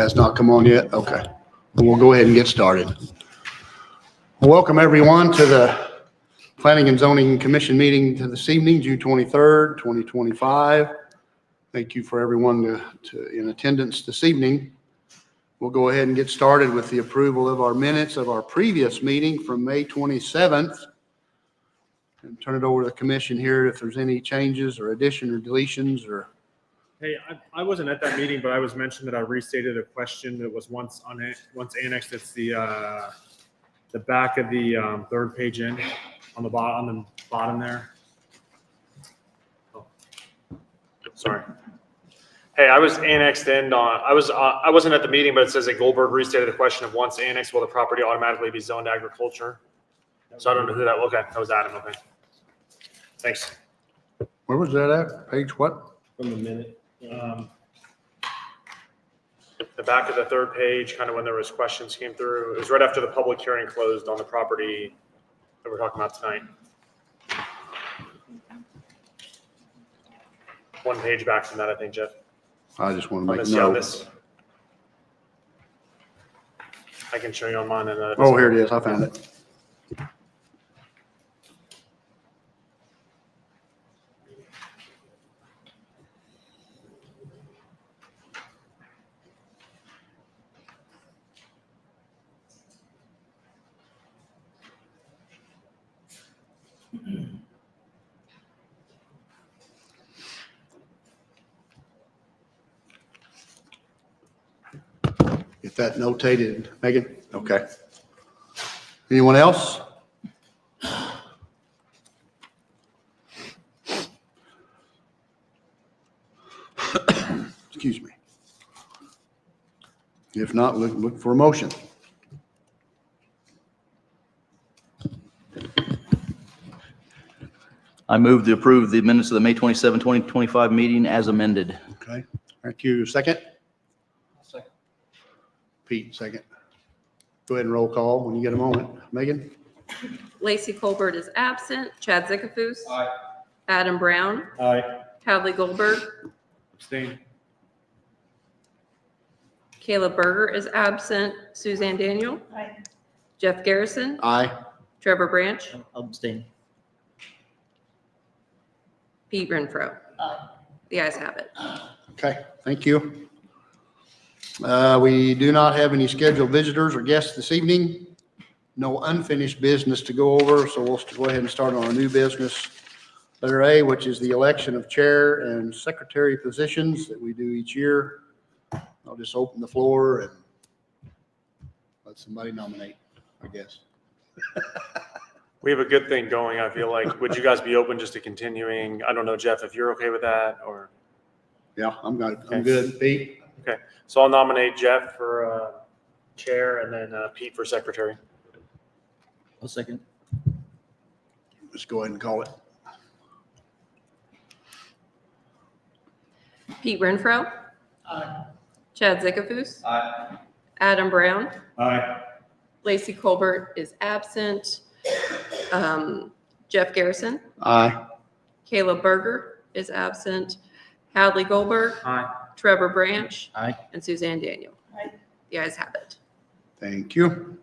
Has not come on yet? Okay. We'll go ahead and get started. Welcome everyone to the Planning and Zoning Commission meeting to this evening, June 23rd, 2025. Thank you for everyone in attendance this evening. We'll go ahead and get started with the approval of our minutes of our previous meeting from May 27th. And turn it over to the commission here if there's any changes or addition or deletions or. Hey, I wasn't at that meeting, but I was mentioned that I restated a question that was once annexed. It's the back of the third page in on the bottom there. Oh, sorry. Hey, I was annexed in on. I wasn't at the meeting, but it says that Goldberg restated the question of once annexed, will the property automatically be zoned agriculture? So I don't know who that. Okay, that was Adam. Okay, thanks. Where was that at? Page what? From the minute. The back of the third page, kind of when there was questions came through. It was right after the public hearing closed on the property that we're talking about tonight. One page back from that, I think, Jeff. I just want to On make this, yeah, on note. this. I can show you on mine. Oh, here it is. I found it. Get that notated, Megan? Okay. Anyone else? Excuse me. If not, look for a motion. I move to approve the minutes of the May 27, 2025 meeting as amended. Okay. Thank you. Second? Second. Pete, second. Go ahead and roll call when you get a moment. Megan? Lacey Colbert is absent. Chad Zickafus. Aye. Adam Brown. Aye. Hadley Goldberg. Abstain. Caleb Berger is absent. Suzanne Daniel. Aye. Jeff Garrison. Aye. Trevor Branch. Abstain. Pete Renfro. The ayes have it. Okay, thank you. We do not have any scheduled visitors or guests this evening. No unfinished business to go over, so we'll go ahead and start on our new business. Letter A, which is the election of chair and secretary positions that we do each year. I'll just open the floor and let somebody nominate, I guess. We have a good thing going, I feel like. Would you guys be open just to continuing? I don't know, Jeff, if you're okay with that or. Yeah, I'm good. I'm good. Pete? Okay, so I'll nominate Jeff for chair and then Pete for secretary. A second. Let's go ahead and call it. Pete Renfro. Aye. Chad Zickafus. Aye. Adam Brown. Aye. Lacey Colbert is absent. Jeff Garrison. Aye. Caleb Berger is absent. Hadley Goldberg. Aye. Trevor Branch. Aye. And Suzanne Daniel. Aye. The ayes have it. Thank you.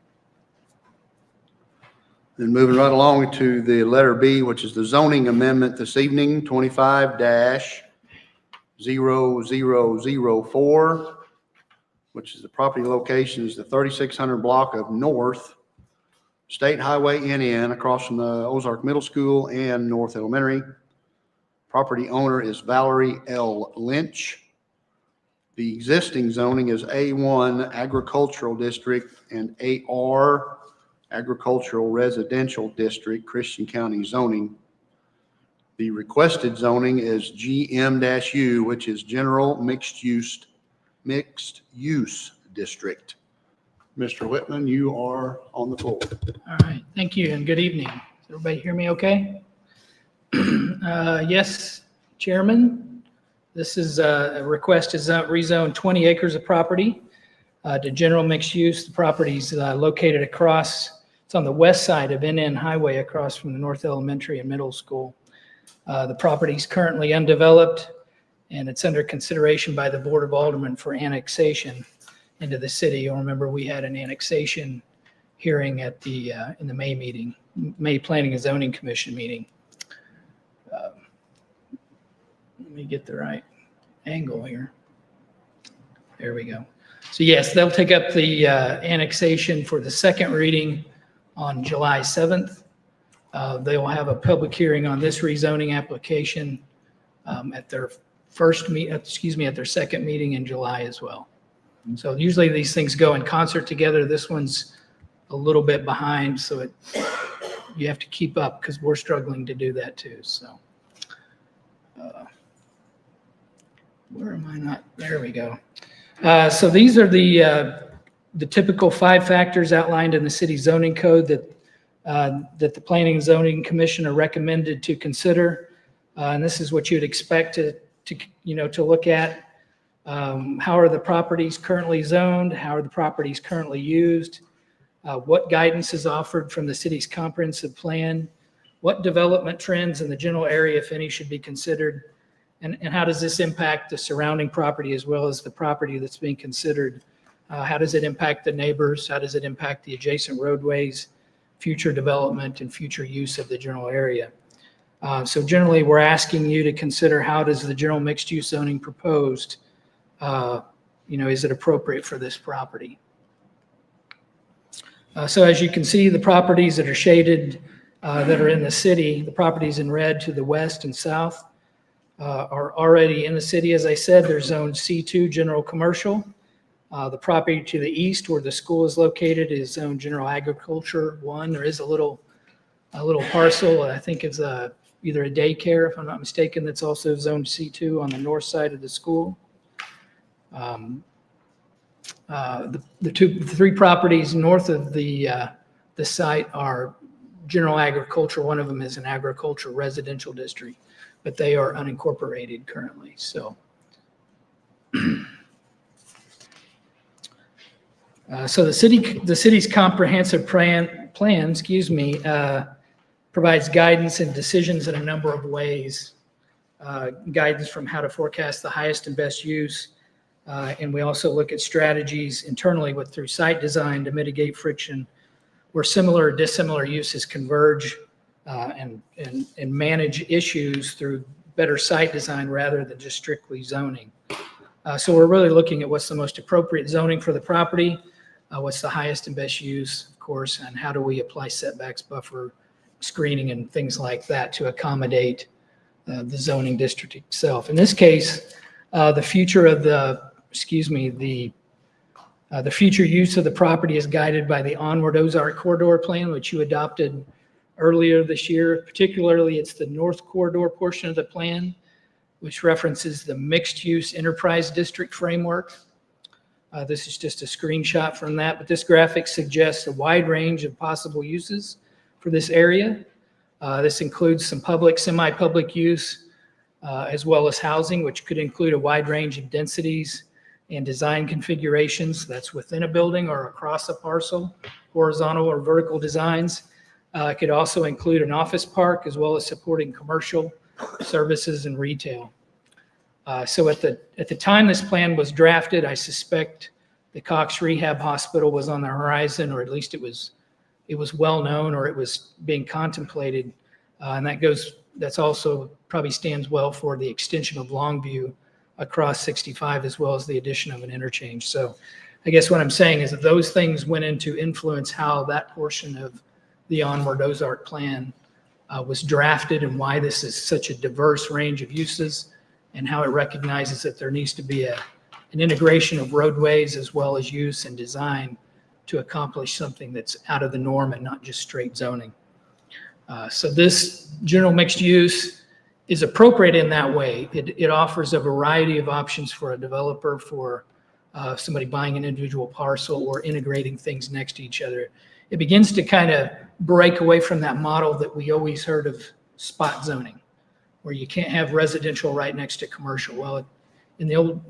Then moving right along to the letter B, which is the zoning amendment this evening, 25-0004, which is the property location is the 3600 block of North State Highway NN across from the Ozark Middle School and North Elementary. Property owner is Valerie L. Lynch. The existing zoning is A1 Agricultural District and AR Agricultural Residential District, Christian County zoning. The requested zoning is GM-U, which is General Mixed Use District. Mr. Whitman, you are on the floor. All right, thank you and good evening. Does everybody hear me okay? Yes, Chairman, this is a request to rezone 20 acres of property to general mixed use. The property's located across, it's on the west side of NN Highway across from the North Elementary and Middle School. The property's currently undeveloped and it's under consideration by the Board of Aldermen for annexation. into the city. You'll remember we had an annexation hearing at the, in the May meeting, May Planning and Zoning Commission meeting. Let me get the right angle here. There we go. So yes, they'll take up the annexation for the second reading on July 7th. They will have a public hearing on this rezoning application at their at their second meeting in July as well. So usually these things go in concert together. This one's a little bit behind, so you have to keep up because we're struggling to do that too. So where am I not? There we go. So these are the typical 5 factors outlined in the city zoning code that the Planning and Zoning Commission are recommended to consider. And this is what you'd expect to look at. How are the properties currently zoned? How are the properties currently used? What guidance is offered from the city's comprehensive plan? What development trends in the general area, if any, should be considered? And how does this impact the surrounding property as well as the property that's being considered? How does it impact the neighbors? How does it impact the adjacent roadways, future development, and future use of the general area? So generally, we're asking you to consider how does the general mixed-use zoning proposed, is it appropriate for this property? So as you can see, the properties that are shaded that are in the city, the properties in red to the west and south, are already in the city. As I said, they're zoned C2 general commercial. The property to the east where the school is located is zoned general agriculture 1. There is a little parcel, I think it's either a daycare, if I'm not mistaken, that's also zoned C2 on the north side of the school. The 3 properties north of the site are general agriculture. One of them is an agricultural residential district, but they are unincorporated currently. So, so the city's comprehensive plan, provides guidance and decisions in a number of ways. Guidance from how to forecast the highest and best use. And we also look at strategies internally through site design to mitigate friction where similar or dissimilar uses converge and manage issues through better site design rather than just strictly zoning. So we're really looking at what's the most appropriate zoning for the property, what's the highest and best use, of course, and how do we apply setbacks, buffer, screening, and things like that to accommodate the zoning district itself. In this case, the future of the future use of the property is guided by the Onward Ozark Corridor Plan, which you adopted earlier this year. Particularly, it's the North Corridor portion of the plan, which references the mixed-use enterprise district framework. This is just a screenshot from that, but this graphic suggests a wide range of possible uses for this area. This includes some public, semi-public use, as well as housing, which could include a wide range of densities and design configurations that's within a building or across a parcel, horizontal or vertical designs. It could also include an office park as well as supporting commercial services and retail. So at the time this plan was drafted, I suspect the Cox Rehab Hospital was on the horizon, or at least it was well known, or it was being contemplated. And that's also probably stands well for the extension of Longview across 65, as well as the addition of an interchange. So I guess what I'm saying is that those things went into influence how that portion of the Onward Ozark plan was drafted, and why this is such a diverse range of uses, and how it recognizes that there needs to be an integration of roadways as well as use and design to accomplish something that's out of the norm and not just straight zoning. So this general mixed use is appropriate in that way. It offers a variety of options for a developer, for somebody buying an individual parcel or integrating things next to each other. It begins to kind of break away from that model that we always heard of spot zoning, where you can't have residential right next to commercial. Well, in the old,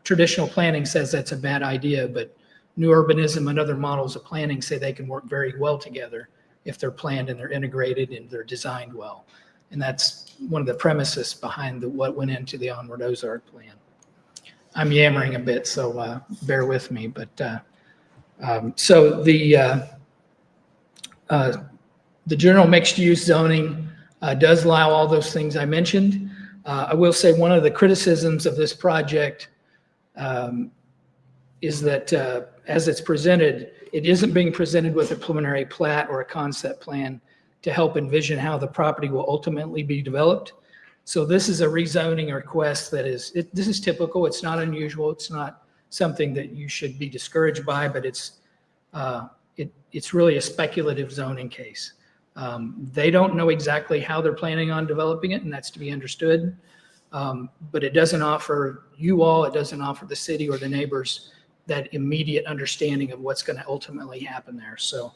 traditional planning says that's a bad idea, but new urbanism and other models of planning say they can work very well together if they're planned and they're integrated and they're designed well. And that's one of the premises behind what went into the Onward Ozark plan. I'm yammering a bit, so bear with me. But so the general mixed-use zoning does allow all those things I mentioned. I will say one of the criticisms of this project is that as it's presented, it isn't being presented with a preliminary plat or a concept plan to help envision how the property will ultimately be developed. So this is a rezoning request that is, this is typical. It's not unusual. It's not something that you should be discouraged by, but it's really a speculative zoning case. They don't know exactly how they're planning on developing it, and that's to be understood. But it doesn't offer you all, it doesn't offer the city or the neighbors that immediate understanding of what's going to ultimately happen there. So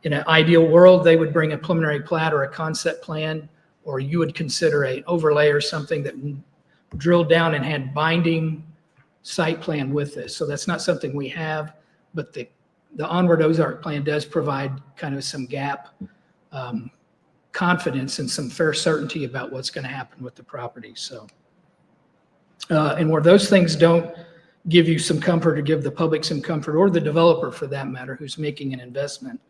in an ideal world, they would bring a preliminary plat or a concept plan, or you would consider an overlay or something that drilled down and had binding site plan with this. So that's not something we have, but the Onward Ozark plan does provide kind of some gap confidence and some fair certainty about what's going to happen with the property. So, and where those things don't give you some comfort or give the public some comfort, or the developer for that matter, who's making an investment,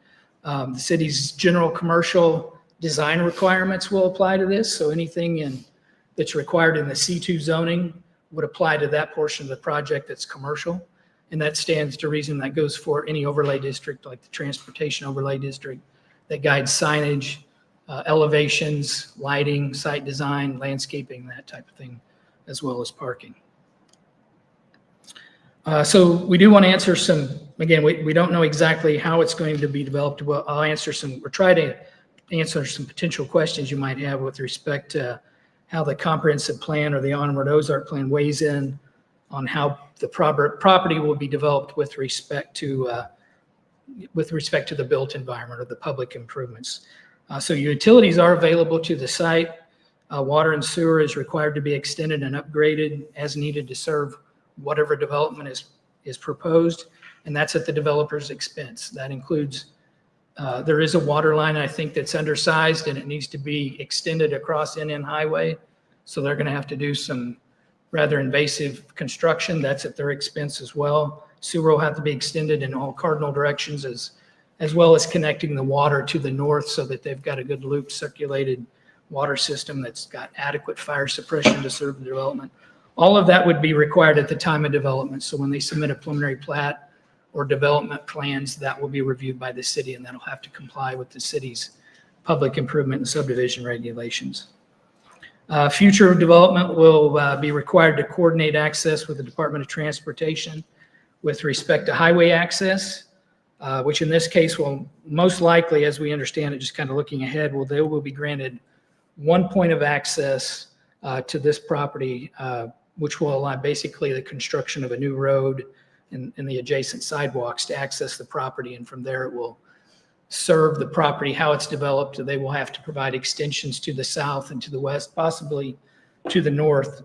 the city's general commercial design requirements will apply to this. So anything that's required in the C2 zoning would apply to that portion of the project that's commercial. And that stands to reason. That goes for any overlay district, like the transportation overlay district, that guides signage, elevations, lighting, site design, landscaping, that type of thing, as well as parking. So we do want to answer some, again, we don't know exactly how it's going to be developed. Well, I'll answer some, or try to answer some potential questions you might have with respect to how the comprehensive plan or the Onward Ozark plan weighs in on how the property will be developed with respect to the built environment or the public improvements. So utilities are available to the site. Water and sewer is required to be extended and upgraded as needed to serve whatever development is proposed, and that's at the developer's expense. That includes, there is a water line, I think, that's undersized, and it needs to be extended across NN Highway. So they're going to have to do some rather invasive construction. That's at their expense as well. Sewer will have to be extended in all cardinal directions, as well as connecting the water to the north so that they've got a good loop circulated water system that's got adequate fire suppression to serve the development. All of that would be required at the time of development. So when they submit a preliminary plat or development plans, that will be reviewed by the city, and that'll have to comply with the city's public improvement and subdivision regulations. Future development will be required to coordinate access with the Department of Transportation with respect to highway access, which in this case will most likely, as we understand it, just kind of looking ahead, they will be granted one point of access to this property, which will allow basically the construction of a new road and the adjacent sidewalks to access the property. And from there, it will serve the property, how it's developed. They will have to provide extensions to the south and to the west, possibly to the north,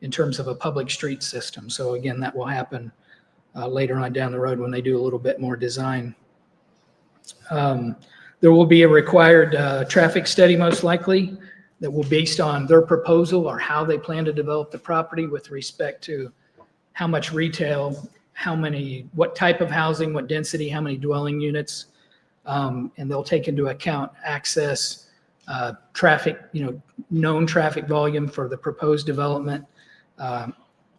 in terms of a public street system. So again, that will happen later on down the road when they do a little bit more design. There will be a required traffic study, most likely, that will be based on their proposal or how they plan to develop the property with respect to how much retail, what type of housing, what density, how many dwelling units, and they'll take into account access, traffic, known traffic volume for the proposed development.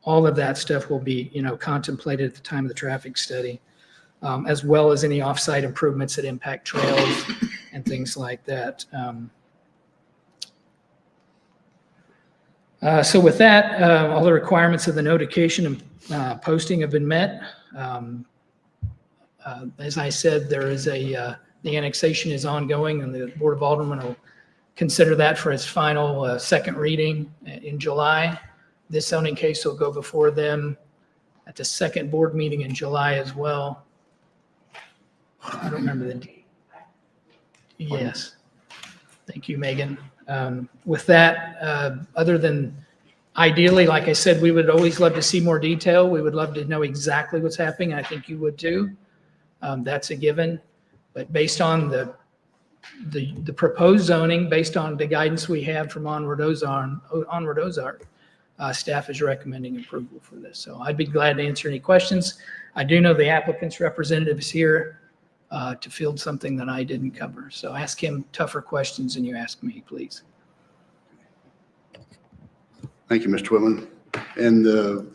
All of that stuff will be, contemplated at the time of the traffic study, as well as any off-site improvements that impact trails and things like that. So with that, all the requirements of the notification and posting have been met. As I said, there is the annexation is ongoing, and the Board of Aldermen will consider that for its final second reading in July. This zoning case will go before them at the second board meeting in July as well. I don't remember the date. Yes. Thank you, Megan. With that, other than ideally, like I said, we would always love to see more detail. We would love to know exactly what's happening. I think you would too. That's a given. But based on the proposed zoning, based on the guidance we have from Onward Ozark, staff is recommending approval for this. So I'd be glad to answer any questions. I do know the applicant's representative is here to field something that I didn't cover. So ask him tougher questions than you ask me, please. Thank you, Mr. Whitman. And the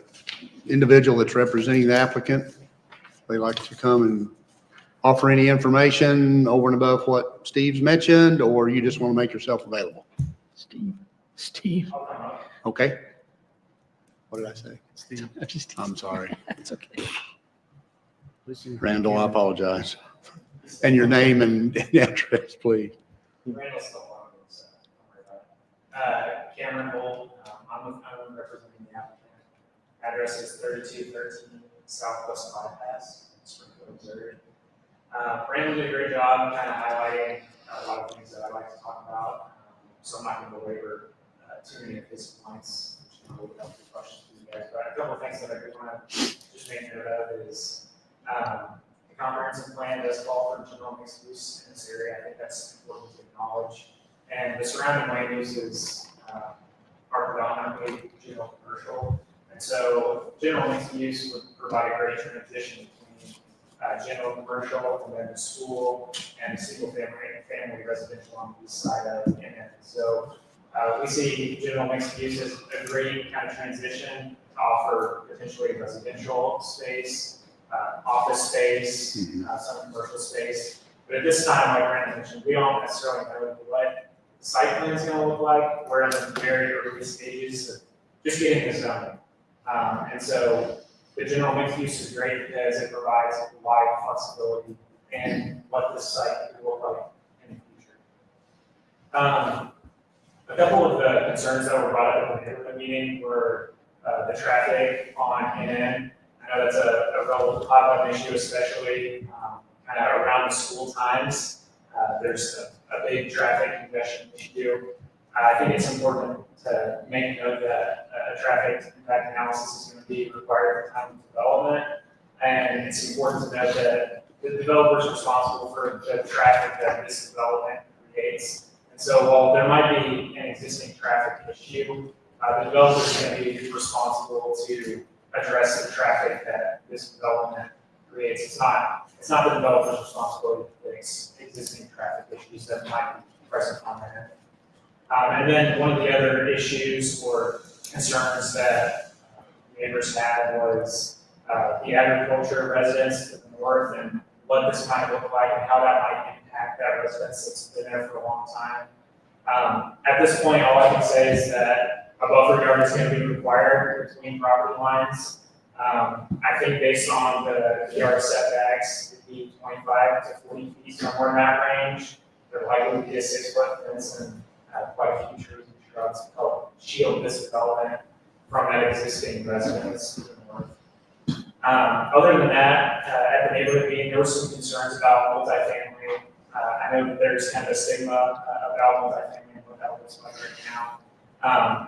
individual that's representing the applicant, they like to come and offer any information over and above what Steve's mentioned, or you just want to make yourself available? Steve. Okay. What did I say? Steve, I'm just, I'm sorry. that's okay. listen. Randall, I apologize. And your name and address, please. Randall still on it, so don't worry about it. Cameron Gold, I'm representing the applicant. Address is 3213 Southwest Bypass, Springfield, Missouri. Randall did a great job kind of highlighting a lot of things that I'd like to talk about. So I'm not going to belabor too many of his points, which will help the questions for you guys. But a couple of things that I do want to just make note of is the comprehensive plan does call for general mixed use in this area. I think that's important to acknowledge. And the surrounding land uses are predominantly general commercial. And so general mixed use would provide a great transition between general commercial and then the school and single family residential on the east side of it. So we see general mixed use as a great kind of transition to offer potentially residential space, office space, some commercial space. But at this time, like Brandon mentioned, we don't necessarily know what the site plan is going to look like. We're in the very early stages of just getting this done. And so the general mixed use is great because it provides wide flexibility in what this site could look like in the future. A couple of the concerns that were brought up in the meeting were the traffic on NN. I know that's a relatively hot button issue, especially kind of around the school times. There's a big traffic congestion issue. I think it's important to make note that a traffic impact analysis is going to be required at the time of development. And it's important to note that the developer is responsible for the traffic that this development creates. And so while there might be an existing traffic issue, the developer is going to be responsible to address the traffic that this development creates. It's not the developer's responsibility to fix existing traffic issues that might be present on there. And then one of the other issues or concerns that neighbors had was the agriculture residents to the north and what this might look like and how that might impact that residence that's been there for a long time. At this point, all I can say is that a buffer yard is going to be required between property lines. I think based on the yard setbacks, it'd be 25 to 40 feet, somewhere in that range. There likely would be a 6-foot fence and quite a few trees and shrubs to help shield this development from that existing residence to the north. Other than that, at the neighborhood meeting, there were some concerns about multifamily. I know that there's kind of a stigma about multifamily and what that looks like right now.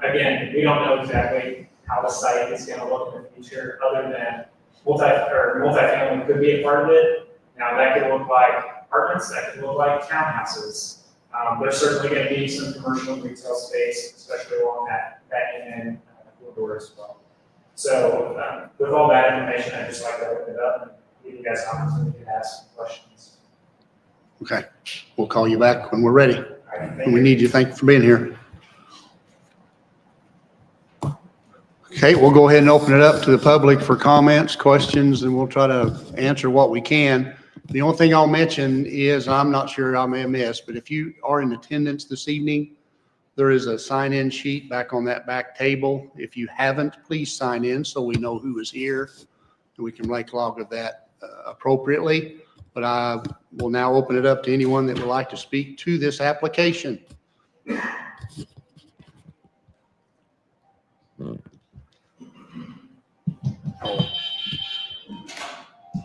Again, we don't know exactly how the site is going to look in the future, other than multifamily could be a part of it. Now that could look like apartments, that could look like townhouses. There's certainly going to be some commercial and retail space, especially along that end corridor as well. So with all that information, I'd just like to open it up and give you guys an opportunity to ask some questions. Okay. We'll call you back when we're ready. All right, thank And we you. need you. Thank you for being here. Okay, we'll go ahead and open it up to the public for comments, questions, and we'll try to answer what we can. The only thing I'll mention is, I'm not sure I may have missed, but if you are in attendance this evening, there is a sign-in sheet back on that back table. If you haven't, please sign in so we know who is here and we can make log of that appropriately. But I will now open it up to anyone that would like to speak to this application.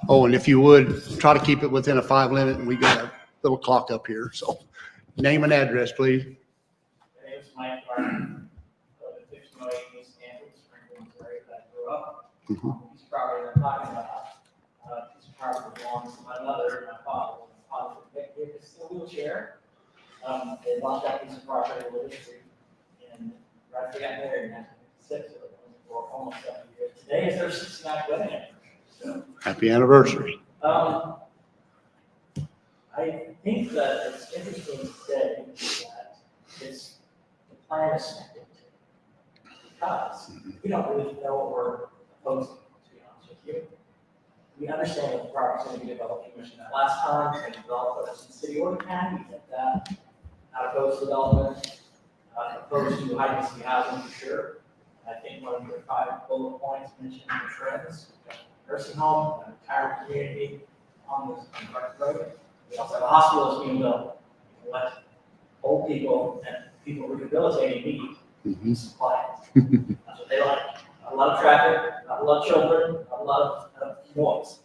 Oh, and if you would, try to keep it within a 5 limit, and we got a little clock up here, so name and address, please. My name is Mike Barton. I live at 1508 East Campus, Springfield, Missouri, that I grew up. Piece of property I'm talking about, piece of property belongs to my mother and my father. My father gave us a wheelchair. They bought that piece of property with us, and right after we got married in 1956, for almost 7 years. Today is their 69th wedding anniversary. Happy anniversary. So, I think that it's interesting to say that it's, the plan is connected to, because we don't really know what we're proposing, to be honest with you. We understand that the property's going to be developed, you mentioned that last time, it's going to be developed as a city order plan, we get that. Not opposed to development, opposed to high density housing for sure. I think one of your 5 bullet points mentioned the trends, nursing home, a retirement community on this Park Road. We also have a hospital that's being built. What old people and people rehabilitating need supply. That's what they like. Not a lot of traffic, not a lot of children, not a lot of noise.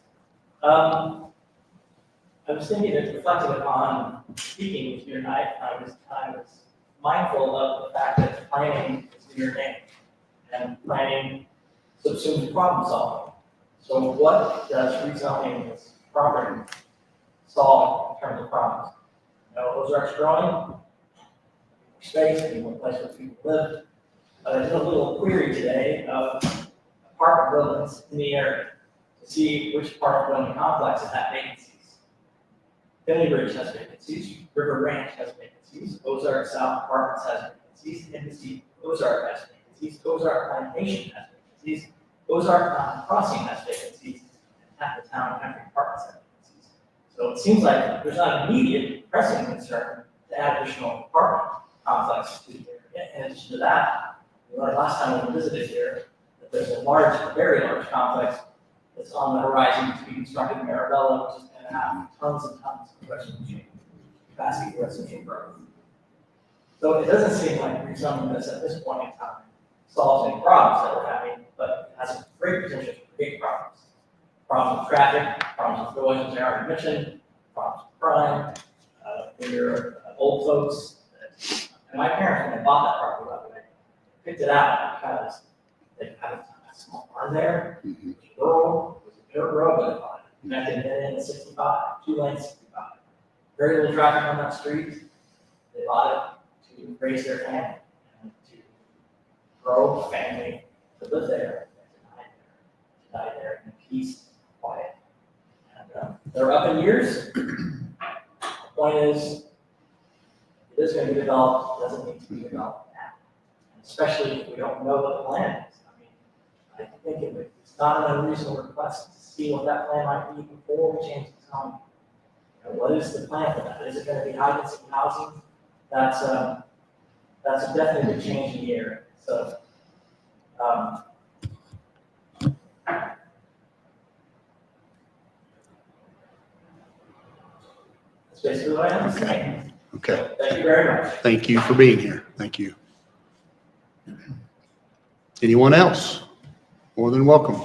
I was thinking and reflecting upon speaking with you tonight. I was mindful of the fact that planning is in your name, and planning subsumes problem solving. So what does rezoning this property solve in terms of problems? You know, Ozark's growing, space, and one place where people live. I did a little query today of apartment buildings in the area to see which apartment building complexes have vacancies. Philly Ridge has vacancies, River Ranch has vacancies, Ozark South Apartments has vacancies, Embassy Ozark has vacancies, Ozark Plantation has vacancies, Ozark Mountain Crossing has vacancies, and half the town country apartments have vacancies. So it seems like there's not an immediate pressing concern to add additional apartment complexes to the area. In addition to that, we learned last time we visited here that there's a very large complex that's on the horizon to be constructed in Marabella, which is going to have tons and tons of residential capacity for residential growth. So it doesn't seem like rezoning this at this point in time solves any problems that we're having, but it has great potential for big problems. Problems with traffic, problems with noise, as I already mentioned, problems with crime, when you're old folks. And my parents, when they bought that property, by the way, picked it out because they had a small farm there. It was rural, it was a dirt road, but they bought it. Connected in at 65, 2 lanes 65. Very little traffic on that street. They bought it to raise their family and to grow a family to live there and to die there in peace, quiet. And they're up in years. The point is, it is going to be developed, it doesn't need to be developed now. And especially if we don't know what the plan is. I mean, I think it's not an unreasonable request to see what that plan might be before we change the zoning. You know, what is the plan for that? Is it going to be high density housing? That's a definite change in the area. So, that's basically what I have to say. Okay. Thank you very much. Thank you for being here. Thank you. Anyone else? More than welcome.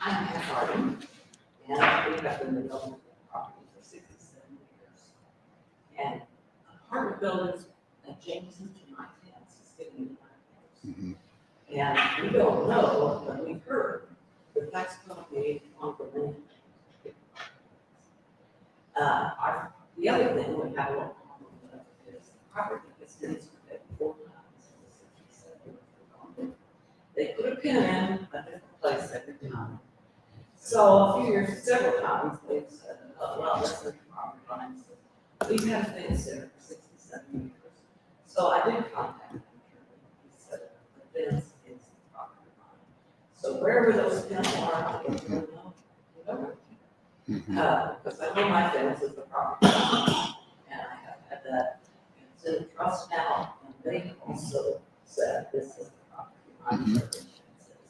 I'm Pat Harden, and we have been developing the property for 67 years. And apartment buildings adjacent to my fence is getting in my fence. And we don't know, but we've heard that that's going to be on the land. The other thing we have a little problem with is the property that's been surveyed 4 times in the 67 years. They put a pin in a different place every time. So a few years, several times, they've said, oh, well, that's the property lines. We've had a fence there for 67 years. So I did contact him. He said, the fence is the property line. So wherever those pins are, I don't know. Because I know my fence is the property line. And I have had that. It's in trust now, and they also said this is the property line.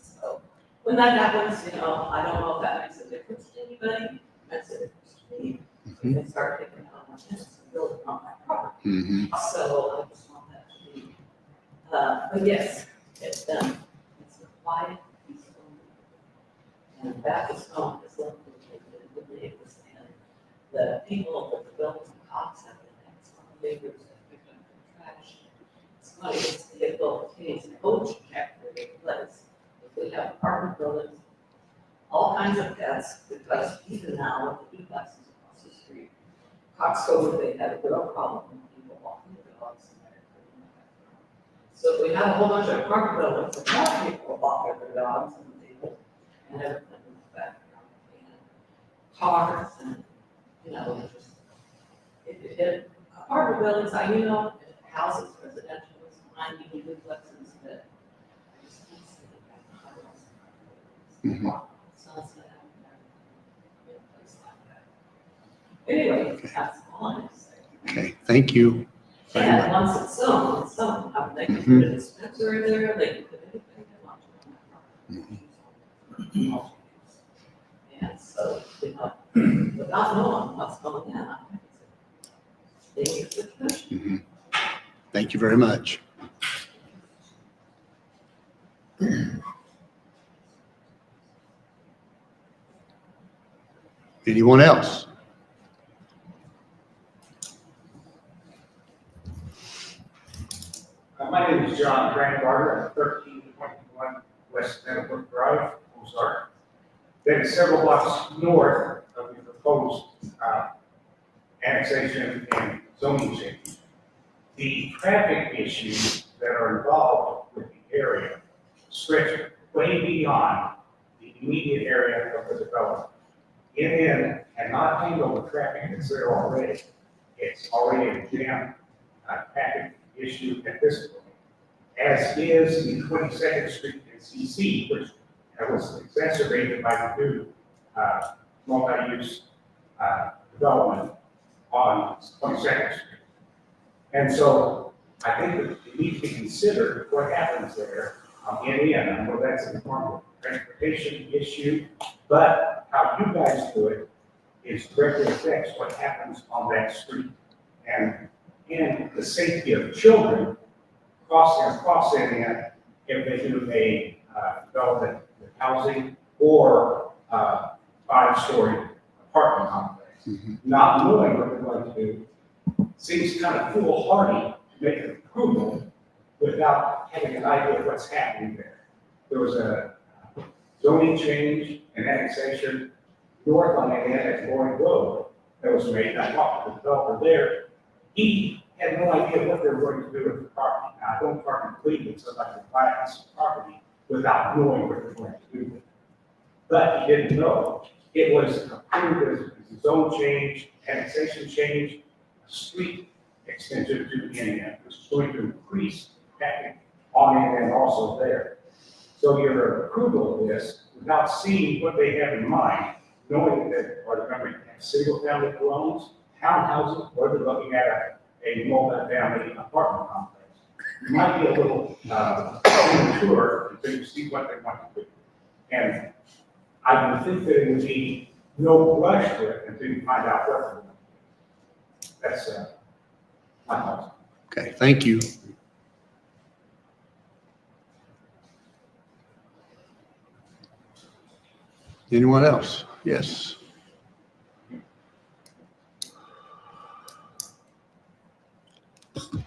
So when that happens, you know, I don't know if that makes a difference to anybody. It makes a difference to me. So they start taking out my fence and building on my property. So I just want that to be, but yes, it's done. It's a quiet, peaceful. And that is home, it's located with the neighbors and the people that the building cops have been at. It's one of the neighbors that picked up the trash. It's funny, it's the adult kids, coach after they place. We have apartment buildings, all kinds of pets, because even now with the duplexes across the street, Coxscover, they had a real problem when people walk So if we have a whole bunch of apartment buildings, and more people walk their dogs and everything in the background, and cars and, just, if apartment buildings, houses, residential, is fine, you can duplexes, but I just can't see the Mhm. Sunset Avenue, a place like that. Anyway, that's all I'm saying. Okay, thank you. And once it's sown, they can put a dispensary there, they can put anything they want to on that property. And so, without knowing what's going on, I think it's a question. Mhm. Thank you very much. Anyone else? My name is John Grant Barter, at 1321 West Meadowbrook Drive, Ozark. Then several blocks north of the proposed annexation and zoning change. The traffic issues that are involved with the area stretch way beyond the immediate area of the development. NN cannot handle the traffic that's there already. It's already a jam traffic issue at this point, as is the 22nd Street and CC, which was exacerbated by the new multi-use development on 22nd Street. And so I think that it needs to be considered what happens there in the end. I know that's an important transportation issue, but how you guys do it is directly affects what happens on that street. And the safety of children crossing in if they do a development with housing or 5-story apartment complex. Mhm. Not knowing what they're going to do seems kind of foolhardy to make an approval without having an idea of what's happening there. There was a zoning change and annexation north on the end at Boring Road that was made. I talked to the developer there. He had no idea what they were going to do with the property. Now, I don't park in Cleveland, so I can buy a piece of property without knowing what they're going to do with it. But he didn't know. It was approved as a zone change, annexation change, a street extension to NN, which is going to increase traffic on NN also there. So your approval of this, without seeing what they have in mind, knowing that, or remember, you have single-family dwellings, townhouses, or they're looking at a multi-family apartment complex. You might be a little immature until you see what they want to do. And I would think that it would be no rush to it until you find out what they're going to do. That's my thoughts. Okay, thank you. Anyone else? Yes.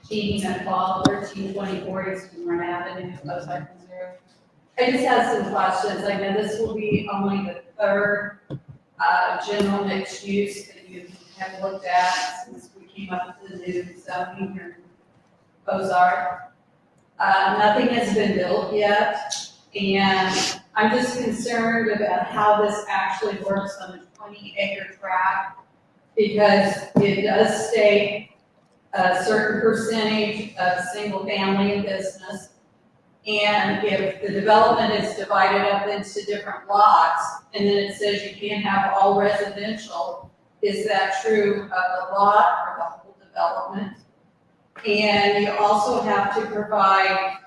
Jeannie McFall, 1324 East Warren Avenue, Ozark, Missouri. I just have some questions. I know this will be only the third general mixed use that you have looked at since we came up with the new zoning here in Ozark. Nothing has been built yet, and I'm just concerned about how this actually works on the 20-acre tract, because it does state a certain percentage of single family and business. And if the development is divided up into different lots, and then it says you can't have all residential, is that true of the lot or the whole development? And you also have to provide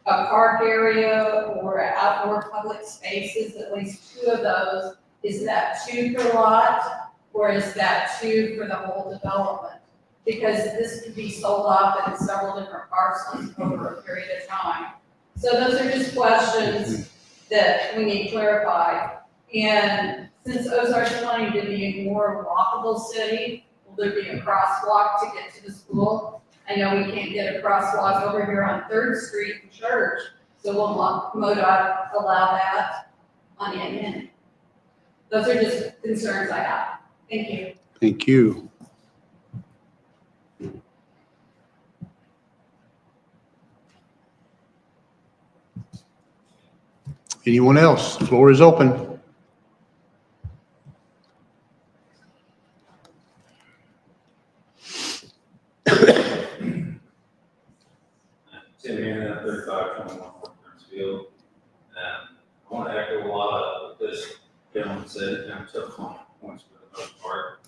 a park area or outdoor public spaces, at least 2 of those. Is that 2 per lot, or is that 2 for the whole development? Because this could be sold off in several different parcels over a period of time. So those are just questions that we need clarified. And since Ozark's planning to be a more walkable city, will there be a crosswalk to get to the school? I know we can't get a crosswalk over here on 3rd Street in Church, so will MoDOT allow that on NN? Those are just concerns I have. Thank you. Thank you. Anyone else? The floor is open. Tim Hanna, 3521 Fort Burnsfield. I want to echo a lot of what this gentleman said, kind of took on points for the most part.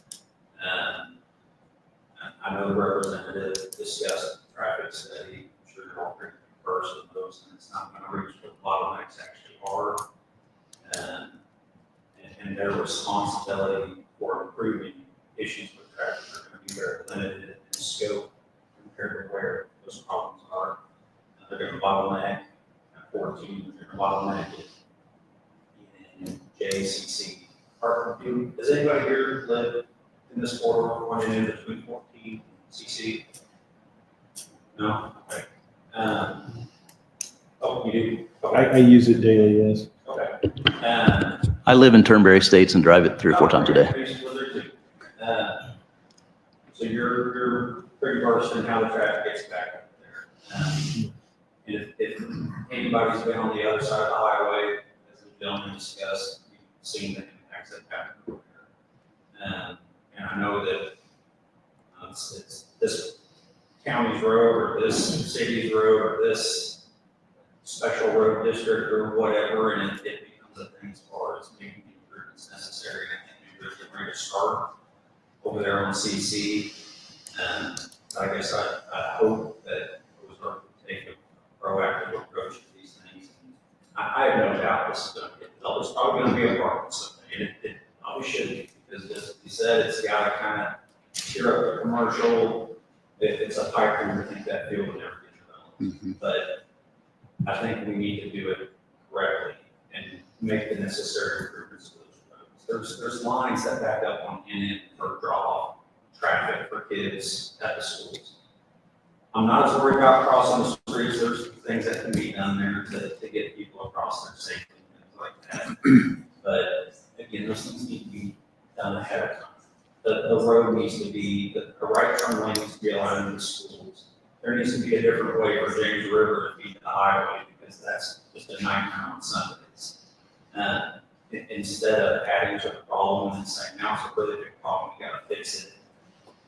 I know the representative discussed the traffic study, I'm sure you're all pretty versed in those, and it's not going to reach what the bottlenecks actually are. And their responsibility for improving issues with traffic are going to be very limited in scope compared to where those problems are. They're going to bottleneck at 14, they're going to bottleneck in JCC. Does anybody here live in this corridor running in between 14 and CC? No? Okay. Oh, you do? Okay. I use it daily, yes. Okay. I live in Turnberry Estates and drive it 3 or 4 times a day. So you're pretty versed in how the traffic gets back up there. If anybody's been on the other side of the highway, as the gentleman discussed, you've seen the impacts that happen there. And I know that it's this county's road or this city's road or this special road district or whatever, and it becomes a thing as far as making the improvements necessary. I think there's a great start over there on CC. I guess I hope that we'll start to take a proactive approach to these things. I have no doubt this is going to get developed. It's probably going to be a part of something. It probably should be, because as you said, it's got to kind of cheer up the commercial. If it's a pipe dream, I think that field would never get developed. But I think we need to do it correctly and make the necessary improvements to those roads. There's lines that back up on NN for draw traffic for kids at the schools. I'm not as worried about crossing the streets. There's things that can be done there to get people across there safely and things like that. But again, those things need to be done ahead of time. The road needs to be, the right turn lane needs to be allowed into the schools. There needs to be a different way for James River to feed the highway, because that's just a nightmare on Sundays. Instead of adding to the problem and saying, now it's a really big problem, we gotta fix it.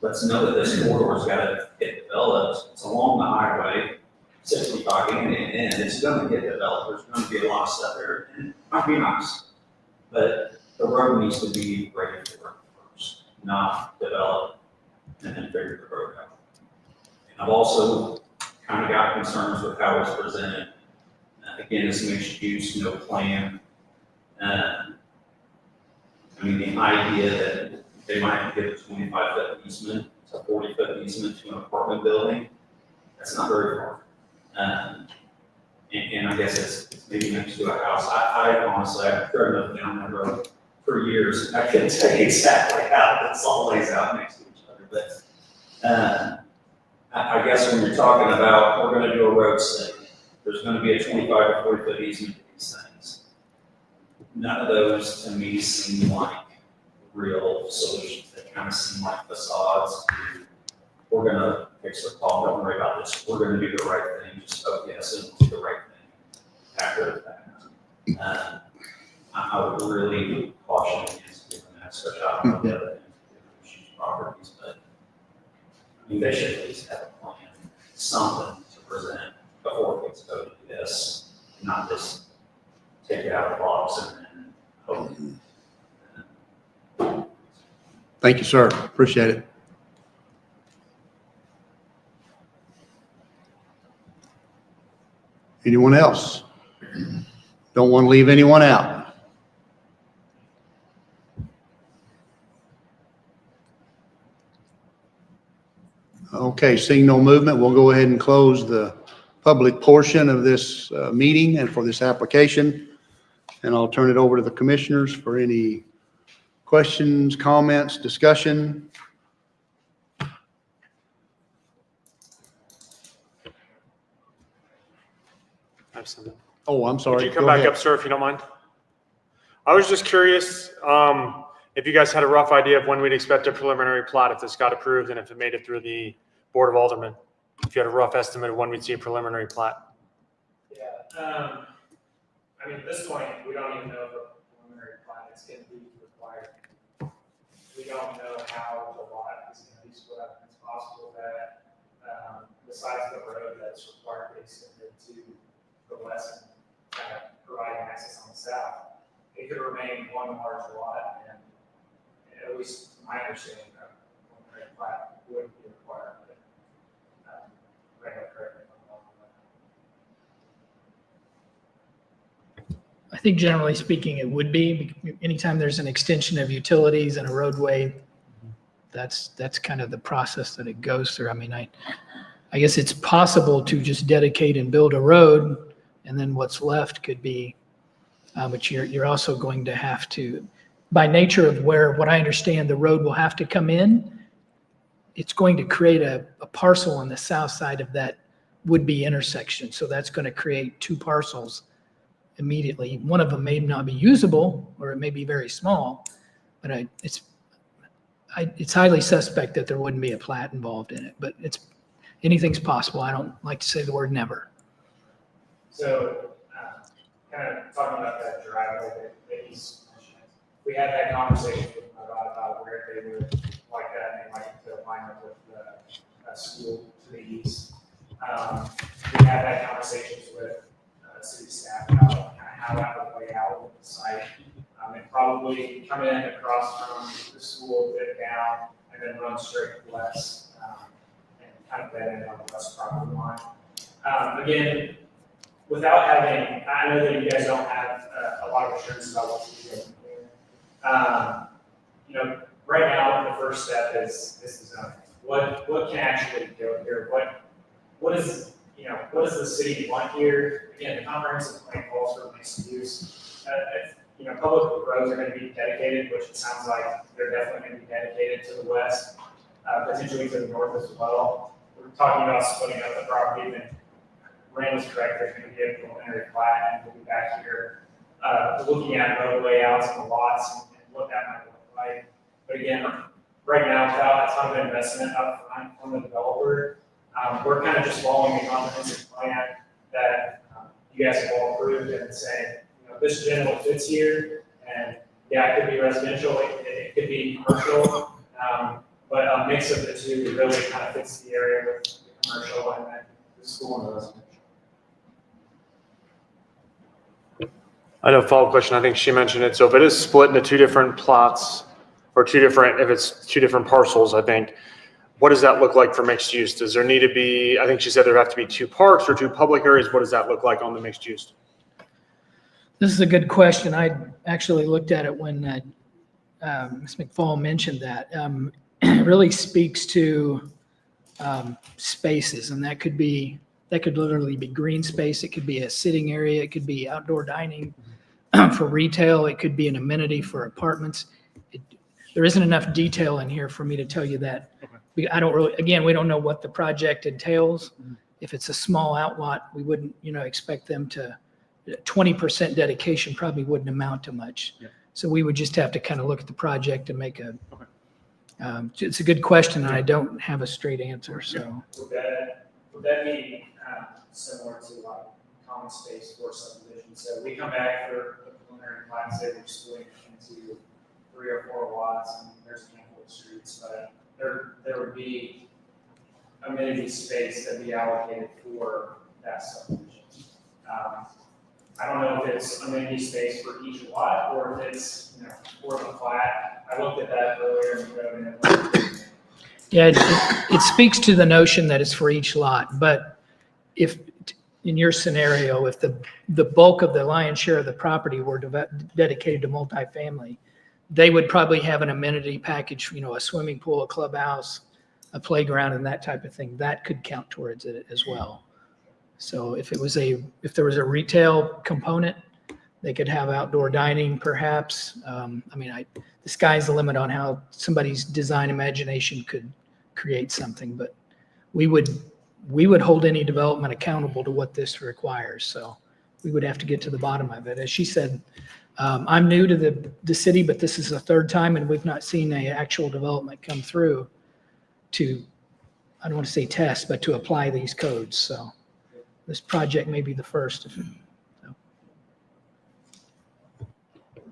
Let's know that this corridor's gotta get developed. It's along the highway, 65 and it's gonna get developed. There's gonna be a lot of stuff there, and it might be nice. But the road needs to be ready for it first, not develop and then figure the road out. And I've also kind of got concerns with how it's presented. Again, it's mixed use, no plan. I mean, the idea that they might give a 25-foot easement, a 40-foot easement to an apartment building, that's not very far. And I guess it's maybe next to a house. I honestly, I've driven up down that road for years. I couldn't tell you exactly how this all lays out next to each other. But I guess when you're talking about, we're going to do a road study, there's going to be a 25 or 40-foot easement to these things. None of those to me seem like real solutions. They kind of seem like facades. We're going to fix the problem. Don't worry about this. We're going to do the right thing. Just vote yes and do the right thing after the fact. I would really caution against doing that, especially out on the other end of the properties. But I mean, they should at least have a plan, something to present before it gets voted yes, not just take it out of the box and hope. Thank you, sir. Appreciate it. Anyone else? Don't want to leave anyone out. Okay, seeing no movement, we'll go ahead and close the public portion of this meeting and for this application. And I'll turn it over to the commissioners for any questions, comments, discussion. Oh, I'm sorry. Could you come Go back ahead. up, sir, if you don't mind? I was just curious if you guys had a rough idea of when we'd expect a preliminary plat, if this got approved and if it made it through the Board of Aldermen. If you had a rough estimate of when we'd see a preliminary plat. Yeah, I mean, at this point, we don't even know if a preliminary plat is going to be required. We don't know how the lot is going to be split up. It's possible that the size of the road that's required to be extended to the west and kind of providing access on the south. It could remain one large lot, and at least my understanding of preliminary plat would be required. But, Randall, correct me if I'm wrong on that. I think generally speaking, it would be. Anytime there's an extension of utilities and a roadway, that's kind of the process that it goes through. I mean, I guess it's possible to just dedicate and build a road, and then what's left could be, but you're also going to have to, by nature of what I understand, the road will have to come in. It's going to create a parcel on the south side of that would-be intersection. So that's going to create two parcels immediately. One of them may not be usable, or it may be very small, but it's highly suspect that there wouldn't be a plat involved in it, but anything's possible. I don't like to say the word never. So, kind of talking about that driveway that he's mentioned, we had that conversation with my dad about where they would like that, and they like to line up with the school to the east. We had that conversations with city staff about kind of how that would lay out with the site. And probably come in across from the school, dip down, and then run straight west, and kind of dead end on the west property line. Again, without having, I know that you guys don't have a lot of assurance about what to do here. You know, right now, the first step is this is what can actually go here? What is the city want here? Again, the comprehensive plan calls for mixed use. Public roads are going to be dedicated, which it sounds like they're definitely going to be dedicated to the west, potentially to the north as well. We're talking about splitting up the property, and Rand was correct, there's going to be a preliminary plat, and we'll be back here looking at road layouts and lots and what that might look like. But again, right now, without a ton of investment up front from the developer, we're kind of just following the comprehensive plan that you guys have all approved and saying, this general fits here, and yeah, it could be residential, it could be commercial, but a mix of the two really kind of fits the area with the commercial and then the school and the residential. I know, follow-up question, I think she mentioned it. So if it is split into two different plots, or if it's two different parcels, I think, what does that look like for mixed use? Does there need to be, I think she said there have to be two parks or two public areas. What does that look like on the mixed use? This is a good question. I actually looked at it when Ms. McFall mentioned that. It really speaks to spaces, and that could literally be green space. It could be a sitting area. It could be outdoor dining for retail. It could be an amenity for apartments. There isn't enough detail in here for me to tell you that. We don't know what the project entails. If it's a small outlot, we wouldn't, expect them to. 20% dedication probably wouldn't amount to much. Yeah. So we would just have to kind of look at the project and make it's a good question, and I don't have a straight answer, so. Would that be similar to like common space for subdivision? So we come back for the preliminary plat and say we're splitting into 3 or 4 lots, and there's a handful of streets, but there would be amenity space that be allocated for that subdivision. I don't know if it's amenity space for each lot or if it's, for the plat. I looked at that earlier in the code. Yeah, it speaks to the notion that it's for each lot, but if, in your scenario, if the bulk of the lion's share of the property were dedicated to multifamily, they would probably have an amenity package, a swimming pool, a clubhouse, a playground, and that type of thing. That could count towards it as well. So if there was a retail component, they could have outdoor dining perhaps. The sky's the limit on how somebody's design imagination could create something, but we would hold any development accountable to what this requires. So we would have to get to the bottom of it. As she said, I'm new to the city, but this is the 3rd time, and we've not seen an actual development come through to, I don't want to say test, but to apply these codes. So this project may be the first.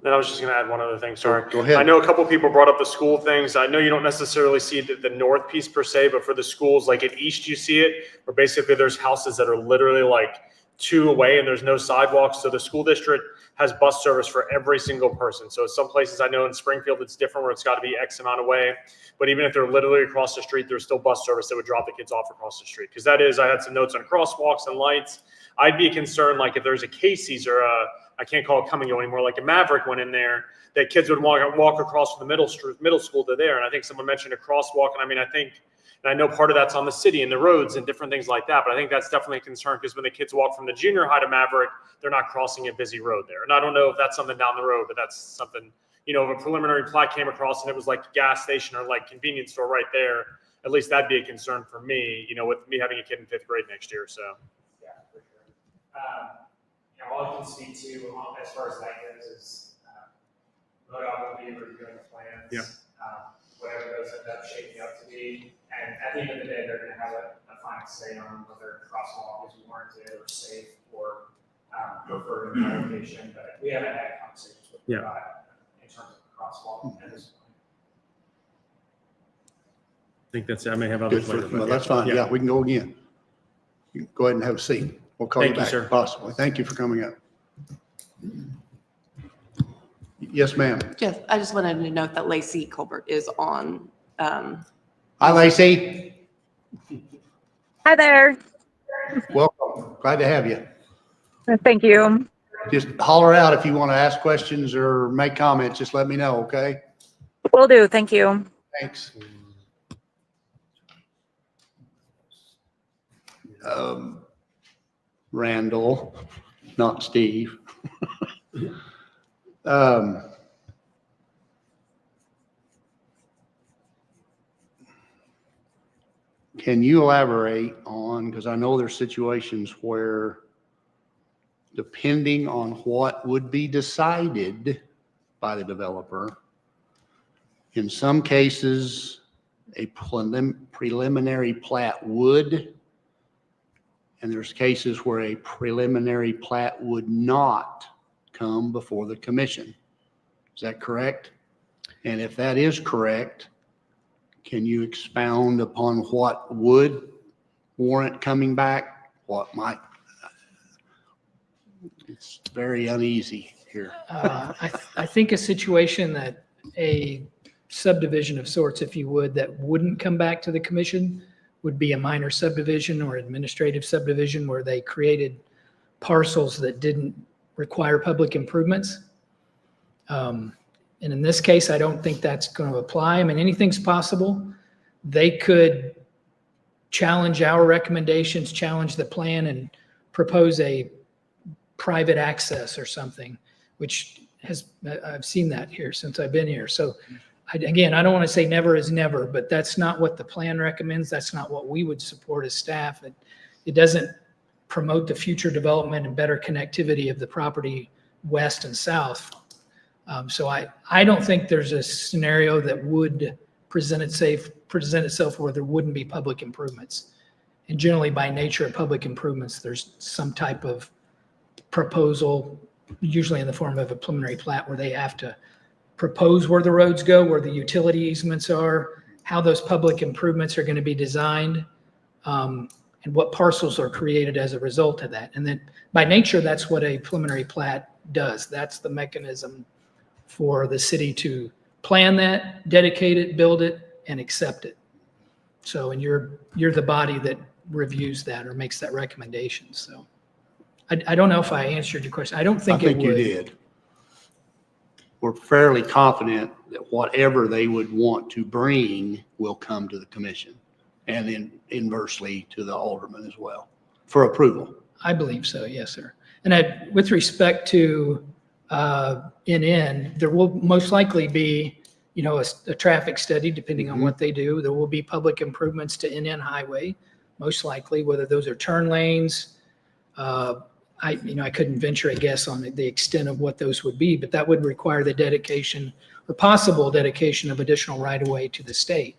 Then I was just gonna add one other thing, sorry. Go ahead. I know a couple people brought up the school things. I know you don't necessarily see the north piece per se, but for the schools, like at East, you see it, where basically there's houses that are literally like 2 away and there's no sidewalks. So the school district has bus service for every single person. So some places I know in Springfield, it's different where it's got to be X amount away. But even if they're literally across the street, there's still bus service that would drop the kids off across the street. Because that is, I had some notes on crosswalks and lights. I'd be concerned, like if there's a Casey's or a, I can't call it Come and Go anymore, like a Maverick went in there, that kids would walk across from the middle school to there. And I think someone mentioned a crosswalk. And I mean, I think, and I know part of that's on the city and the roads and different things like that. But I think that's definitely a concern because when the kids walk from the junior high to Maverick, they're not crossing a busy road there. And I don't know if that's something down the road, but that's something, you know, if a preliminary plat came across and it was like a gas station or like convenience store right there, at least that'd be a concern for me, you know, with me having a kid in 5th grade next year. So. Yeah, for sure. You know, all I can speak to as far as that goes is, MoDOT will be reviewing the plans. Yeah. Whatever those end up shaping up to be. And at the end of the day, they're gonna have a final say on whether crosswalk is warranted or safe or preferred in that location. But we haven't had conversations with Yeah. MoDOT in terms of crosswalk at this point. I think that's it. I may have Good others for- later. but Well, that's fine. Yeah, we can go again. You can go ahead and have a seat. We'll call you Thank you, back sir. possibly. Thank you for coming up. Yes, ma'am. Yes, I just wanted to note that Lacey Colbert is on. Hi, Lacey. Hi there. Welcome. Glad to have you. Thank you. Just holler out if you want to ask questions or make comments. Just let me know, okay? Will do. Thank you. Thanks. Randall, not Steve. Can you elaborate on, because I know there's situations where depending on what would be decided by the developer, in some cases, a preliminary plat would, and there's cases where a preliminary plat would not come before the commission. Is that correct? And if that is correct, can you expound upon what would warrant coming back? What might? It's very uneasy here. I think a situation that a subdivision of sorts, if you would, that wouldn't come back to the commission would be a minor subdivision or administrative subdivision where they created parcels that didn't require public improvements. And in this case, I don't think that's going to apply. I mean, anything's possible. They could challenge our recommendations, challenge the plan, and propose a private access or something, which I've seen that here since I've been here. So again, I don't want to say never is never, but that's not what the plan recommends. That's not what we would support as staff. It doesn't promote the future development and better connectivity of the property west and south. So I don't think there's a scenario that would present itself where there wouldn't be public improvements. And generally by nature of public improvements, there's some type of proposal, usually in the form of a preliminary plat, where they have to propose where the roads go, where the utility easements are, how those public improvements are going to be designed, and what parcels are created as a result of that. And then by nature, that's what a preliminary plat does. That's the mechanism for the city to plan that, dedicate it, build it, and accept it. So, and you're the body that reviews that or makes that recommendation. So I don't know if I answered your question. I don't think it would. I think you did. We're fairly confident that whatever they would want to bring will come to the commission and then inversely to the alderman as well for approval. I believe so, yes, sir. And with respect to NN, there will most likely be, you know, a traffic study depending on what they do. There will be public improvements to NN Highway, most likely, whether those are turn lanes. I couldn't venture a guess on the extent of what those would be, but that would require the dedication or possible dedication of additional right-of-way to the state.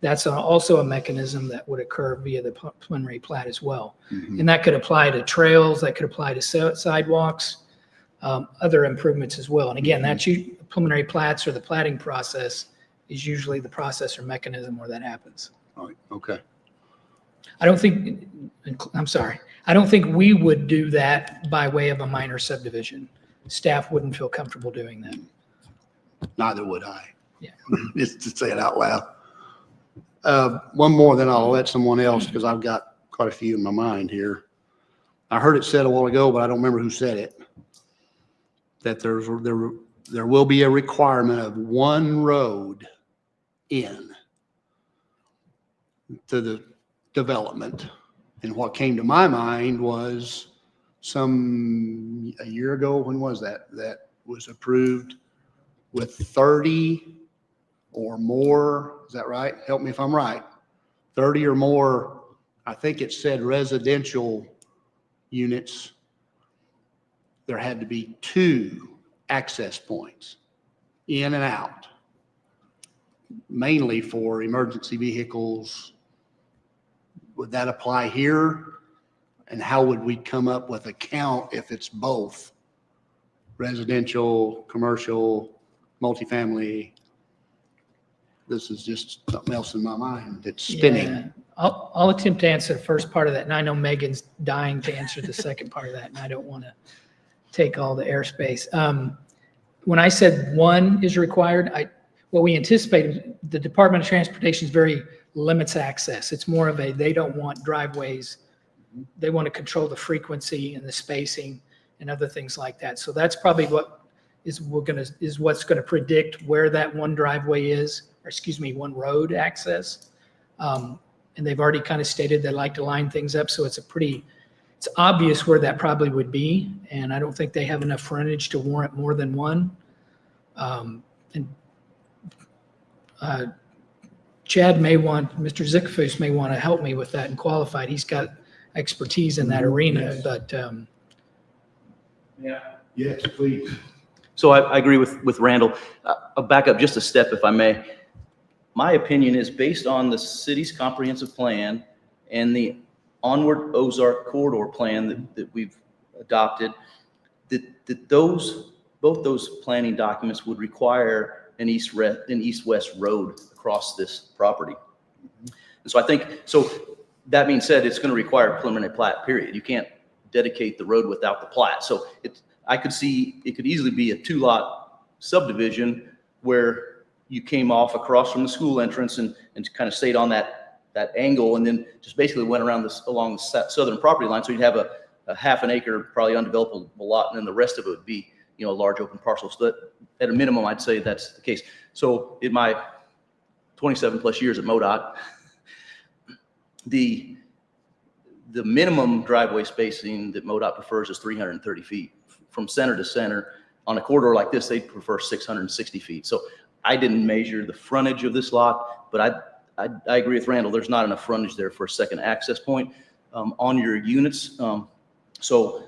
That's also a mechanism that would occur via the preliminary plat as well. And that could apply to trails, that could apply to sidewalks. other improvements as well. And again, that's preliminary plats or the platting process is usually the process or mechanism where that happens. All right, okay. I don't think we would do that by way of a minor subdivision. Staff wouldn't feel comfortable doing that. Neither would I. Yeah. Just to say it out loud. One more, then I'll let someone else, because I've got quite a few in my mind here. I heard it said a while ago, but I don't remember who said it, that there will be a requirement of one road in to the development. And what came to my mind was a year ago, when was that? That was approved with 30 or more, is that right? Help me if I'm right. 30 or more, I think it said residential units. There had to be 2 access points in and out, mainly for emergency vehicles. Would that apply here? And how would we come up with a count if it's both residential, commercial, multifamily? This is just something else in my mind that's spinning. Yeah. I'll attempt to answer the first part of that. And I know Megan's dying to answer the second part of that. And I don't want to take all the airspace. When I said 1 is required, what we anticipated, the Department of Transportation very limits access. It's more of they don't want driveways. They want to control the frequency and the spacing and other things like that. So that's probably what's going to predict where that one driveway is, one road access. And they've already kind of stated they like to line things up. So it's obvious where that probably would be. And I don't think they have enough frontage to warrant more than 1. Chad Mr. Zickfus may want to help me with that and qualify. He's got expertise in that arena, but Yes, please. So I agree with Randall. I'll back up just a step if I may. My opinion is based on the city's comprehensive plan and the Onward Ozark Corridor plan that we've adopted, that both those planning documents would require an east-west road across this property. And so I think, that being said, it's going to require a preliminary plat, period. You can't dedicate the road without the plat. So I could see it could easily be a 2-lot subdivision where you came off across from the school entrance and kind of stayed on that angle, and then just basically went around along the southern property line. So you'd have a half an acre, probably undevelopable lot, and then the rest of it would be, a large open parcel. So that, at a minimum, I'd say that's the case. So in my 27 plus years at MoDOT, the minimum driveway spacing that MoDOT prefers is 330 feet from center to center. On a corridor like this, they prefer 660 feet. So I didn't measure the frontage of this lot, but I agree with Randall. There's not enough frontage there for a second access point on your units. So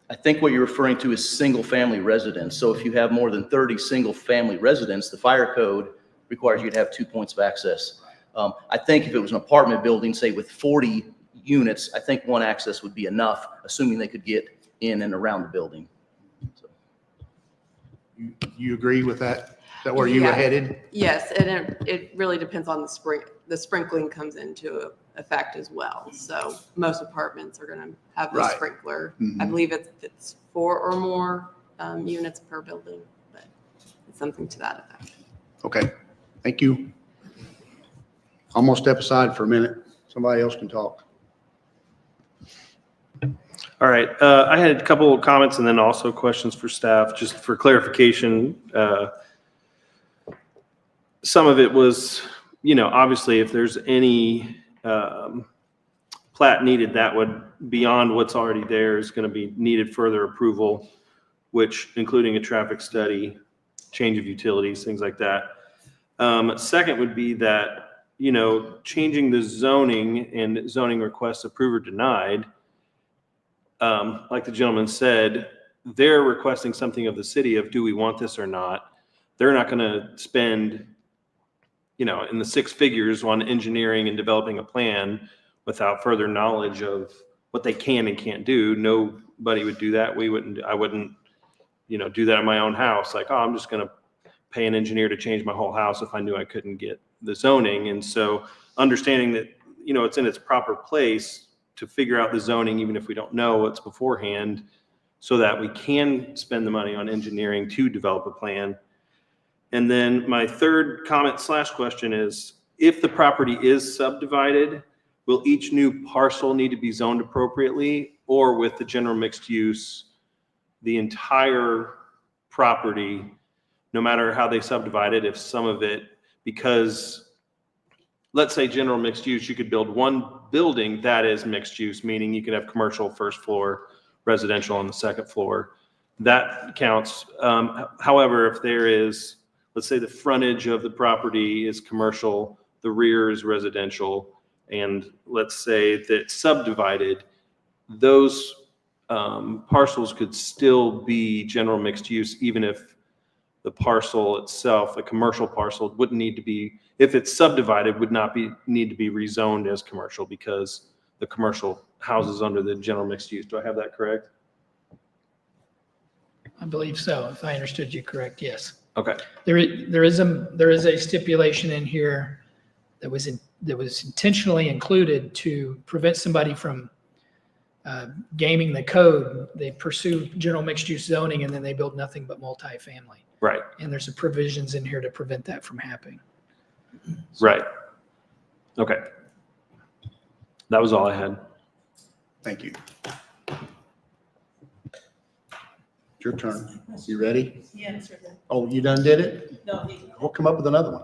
I think what you're referring to is single-family residence. So if you have more than 30 single-family residents, the fire code requires you to have 2 points of access. I think if it was an apartment building, say with 40 units, I think 1 access would be enough, assuming they could get in and around the building. So. You agree with that? Is that where you were Yeah. headed? Yes, and it really depends on the sprinkling comes into effect as well. So most apartments are going to have the Right. sprinkler. Mhm. I believe it's 4 or more units per building, but it's something to that effect. Okay, thank you. I'm gonna step aside for a minute. Somebody else can talk. All right, I had a couple of comments and then also questions for staff, just for clarification. Some of it was, obviously if there's any plat needed, that would, beyond what's already there, is going to be needed further approval, which including a traffic study, change of utilities, things like that. Second would be that, changing the zoning and zoning requests approved or denied, like the gentleman said, they're requesting something of the city of, do we want this or not? They're not going to spend, in the 6 figures on engineering and developing a plan without further knowledge of what they can and can't do. No everybody would do that. I wouldn't, do that in my own house. Like, oh, I'm just going to pay an engineer to change my whole house if I knew I couldn't get the zoning. And so understanding that, it's in its proper place to figure out the zoning, even if we don't know what's beforehand, so that we can spend the money on engineering to develop a plan. And then my third comment / question is, if the property is subdivided, will each new parcel need to be zoned appropriately, or with the general mixed use, the entire property, no matter how they subdivide it, if some of it, because let's say general mixed use, you could build one building that is mixed use, meaning you could have commercial first floor, residential on the second floor. That counts. However, if there is, let's say the frontage of the property is commercial, the rear is residential, and let's say that it's subdivided, those parcels could still be general mixed use, even if the parcel itself, a commercial parcel, wouldn't need to be, if it's subdivided, would not need to be rezoned as commercial because the commercial houses under the general mixed use. Do I have that correct? I believe so, if I understood you correct, yes. Okay. There is a stipulation in here that was intentionally included to prevent somebody from gaming the code. They pursue general mixed use zoning and then they build nothing but multifamily. Right. And there's provisions in here to prevent that from happening. Right. Okay. That was all I had. Thank you. Your turn. You ready? He answered it. Oh, you done did it? No, We'll come up with another one.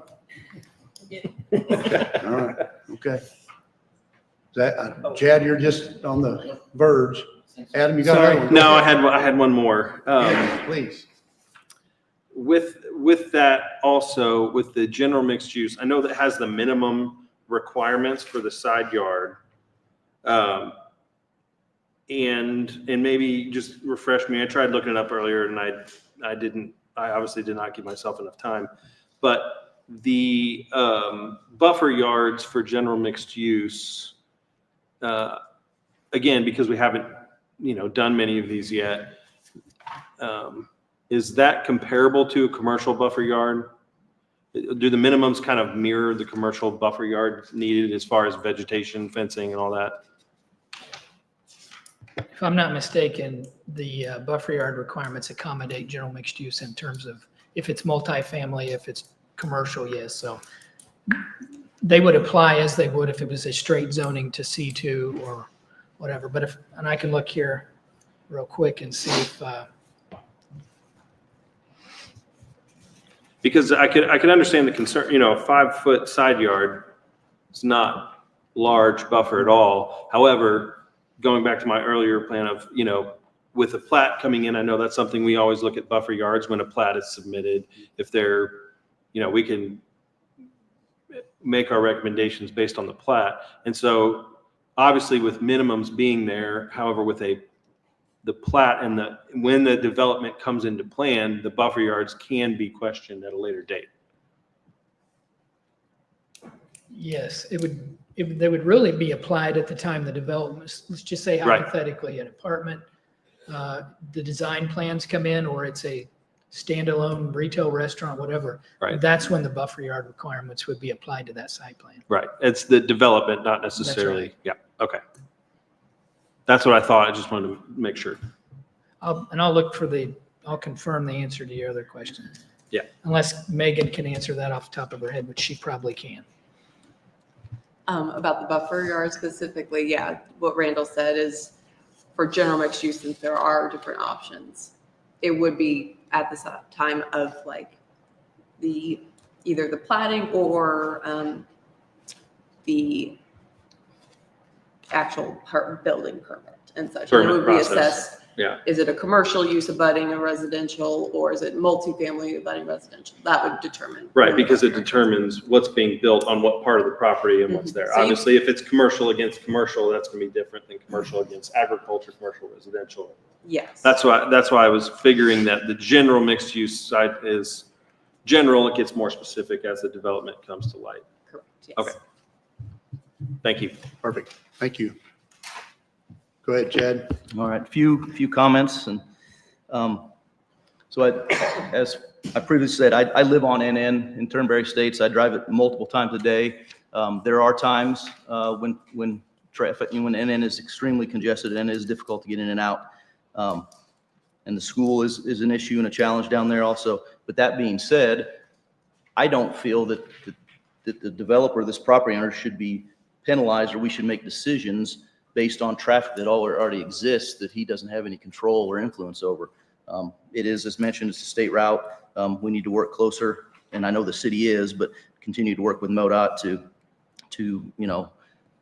he did. All right, okay. Chad, you're just on the verge. Adam, you got another one? No, I had one more. Yeah, please. With that also, with the general mixed use, I know that has the minimum requirements for the side yard. And maybe just refresh me. I tried looking it up earlier and I obviously did not give myself enough time, but the buffer yards for general mixed use, again, because we haven't, done many of these yet, is that comparable to a commercial buffer yard? Do the minimums kind of mirror the commercial buffer yard needed as far as vegetation, fencing, and all that? If I'm not mistaken, the buffer yard requirements accommodate general mixed use in terms of if it's multifamily, if it's commercial, yes. So they would apply as they would if it was a straight zoning to C2 or whatever. But and I can look here real quick and see if, Because I could understand the concern, a 5-foot side yard is not large buffer at all. However, going back to my earlier plan of, with a plat coming in, I know that's something we always look at buffer yards when a plat is submitted. If they're, we can make our recommendations based on the plat. And so obviously with minimums being there, however, with the plat and when the development comes into plan, the buffer yards can be questioned at a later date. yes, they would really be applied at the time the development, let's just say Right. hypothetically, an apartment, the design plans come in, or it's a standalone retail restaurant, whatever. Right. That's when the buffer yard requirements would be applied to that site plan. Right. It's the development, not necessarily. right. Yeah. Okay. That's what I thought. I just wanted to make sure. I'll confirm the answer to your other question. Yeah. Unless Megan can answer that off the top of her head, which she probably can. About the buffer yard specifically, yeah, what Randall said is for general mixed use, since there are different options, it would be at the time of like either the plating or the actual building permit and such. And it would be Permit process. assessed. Yeah. Is it a commercial use abutting a residential, or is it multifamily abutting residential? That would determine. Right. Because it determines what's being built on what part of the property and what's there. So you- Obviously, if it's commercial against commercial, that's going to be different than commercial against agriculture, commercial, residential. Yes. That's why I was figuring that the general mixed use side is general. It gets more specific as the development comes to light. Correct, yes. Okay. Thank you. Perfect. Thank you. Go ahead, Chad. All right, few comments, and as I previously said, I live on NN in Turnberry Estates. I drive it multiple times a day. There are times when traffic, when NN is extremely congested and it is difficult to get in and out. And the school is an issue and a challenge down there also. But that being said, I don't feel that the developer, this property owner, should be penalized, or we should make decisions based on traffic that already exists that he doesn't have any control or influence over. It is, as mentioned, it's a state route. We need to work closer, and I know the city is, but continue to work with MoDOT to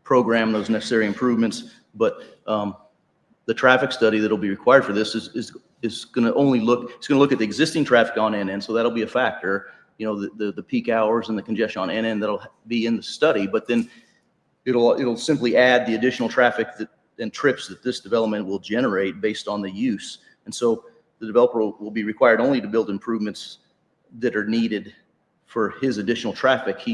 program those necessary improvements. But the traffic study that'll be required for this is going to look at the existing traffic on NN, so that'll be a factor. The peak hours and the congestion on NN that'll be in the study, but then it'll simply add the additional traffic and trips that this development will generate based on the use. And so the developer will be required only to build improvements that are needed for his additional traffic.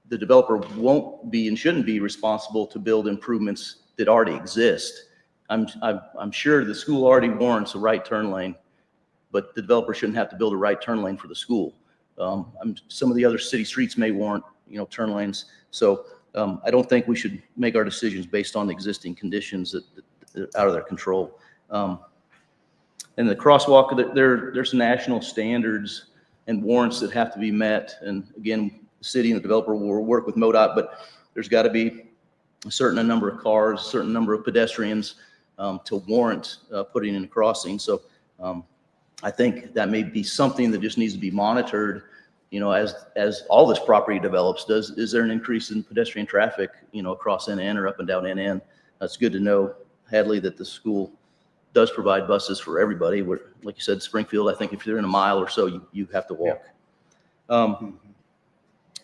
The developer won't be and shouldn't be responsible to build improvements that already exist. I'm sure the school already warrants a right turn lane, but the developer shouldn't have to build a right turn lane for the school. Some of the other city streets may warrant, turn lanes. So I don't think we should make our decisions based on the existing conditions that are out of their control. And the crosswalk, there's national standards and warrants that have to be met. And again, the city and the developer will work with MoDOT, but there's got to be a certain number of cars, a certain number of pedestrians to warrant putting in a crossing. So I think that may be something that just needs to be monitored, as all this property develops. Is there an increase in pedestrian traffic, across NN or up and down NN? That's good to know, Hadley, that the school does provide buses for everybody. Like you said, Springfield, I think if you're in a mile or so, you have to walk.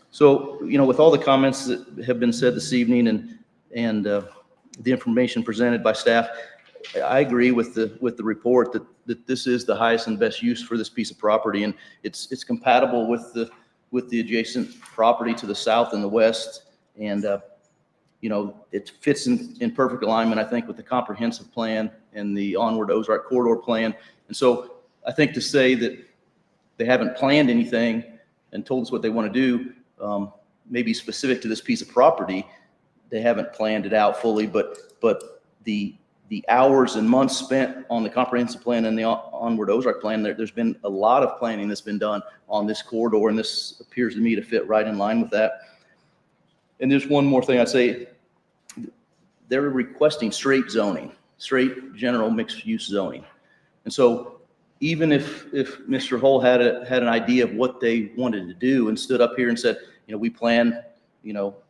So, with all the comments that have been said this evening and the information presented by staff, I agree with the report that this is the highest and best use for this piece of property, and it's compatible with the adjacent property to the south and the west, and it fits in perfect alignment, I think, with the comprehensive plan and the Onward Ozark Corridor plan. And so I think to say that they haven't planned anything and told us what they want to do, maybe specific to this piece of property, they haven't planned it out fully, but the hours and months spent on the comprehensive plan and the Onward Ozark plan, there's been a lot of planning that's been done on this corridor, and this appears to me to fit right in line with that. And there's one more thing I'd say. They're requesting straight zoning, straight general mixed use zoning. And so even if Mr. Hull had an idea of what they wanted to do and stood up here and said, we plan,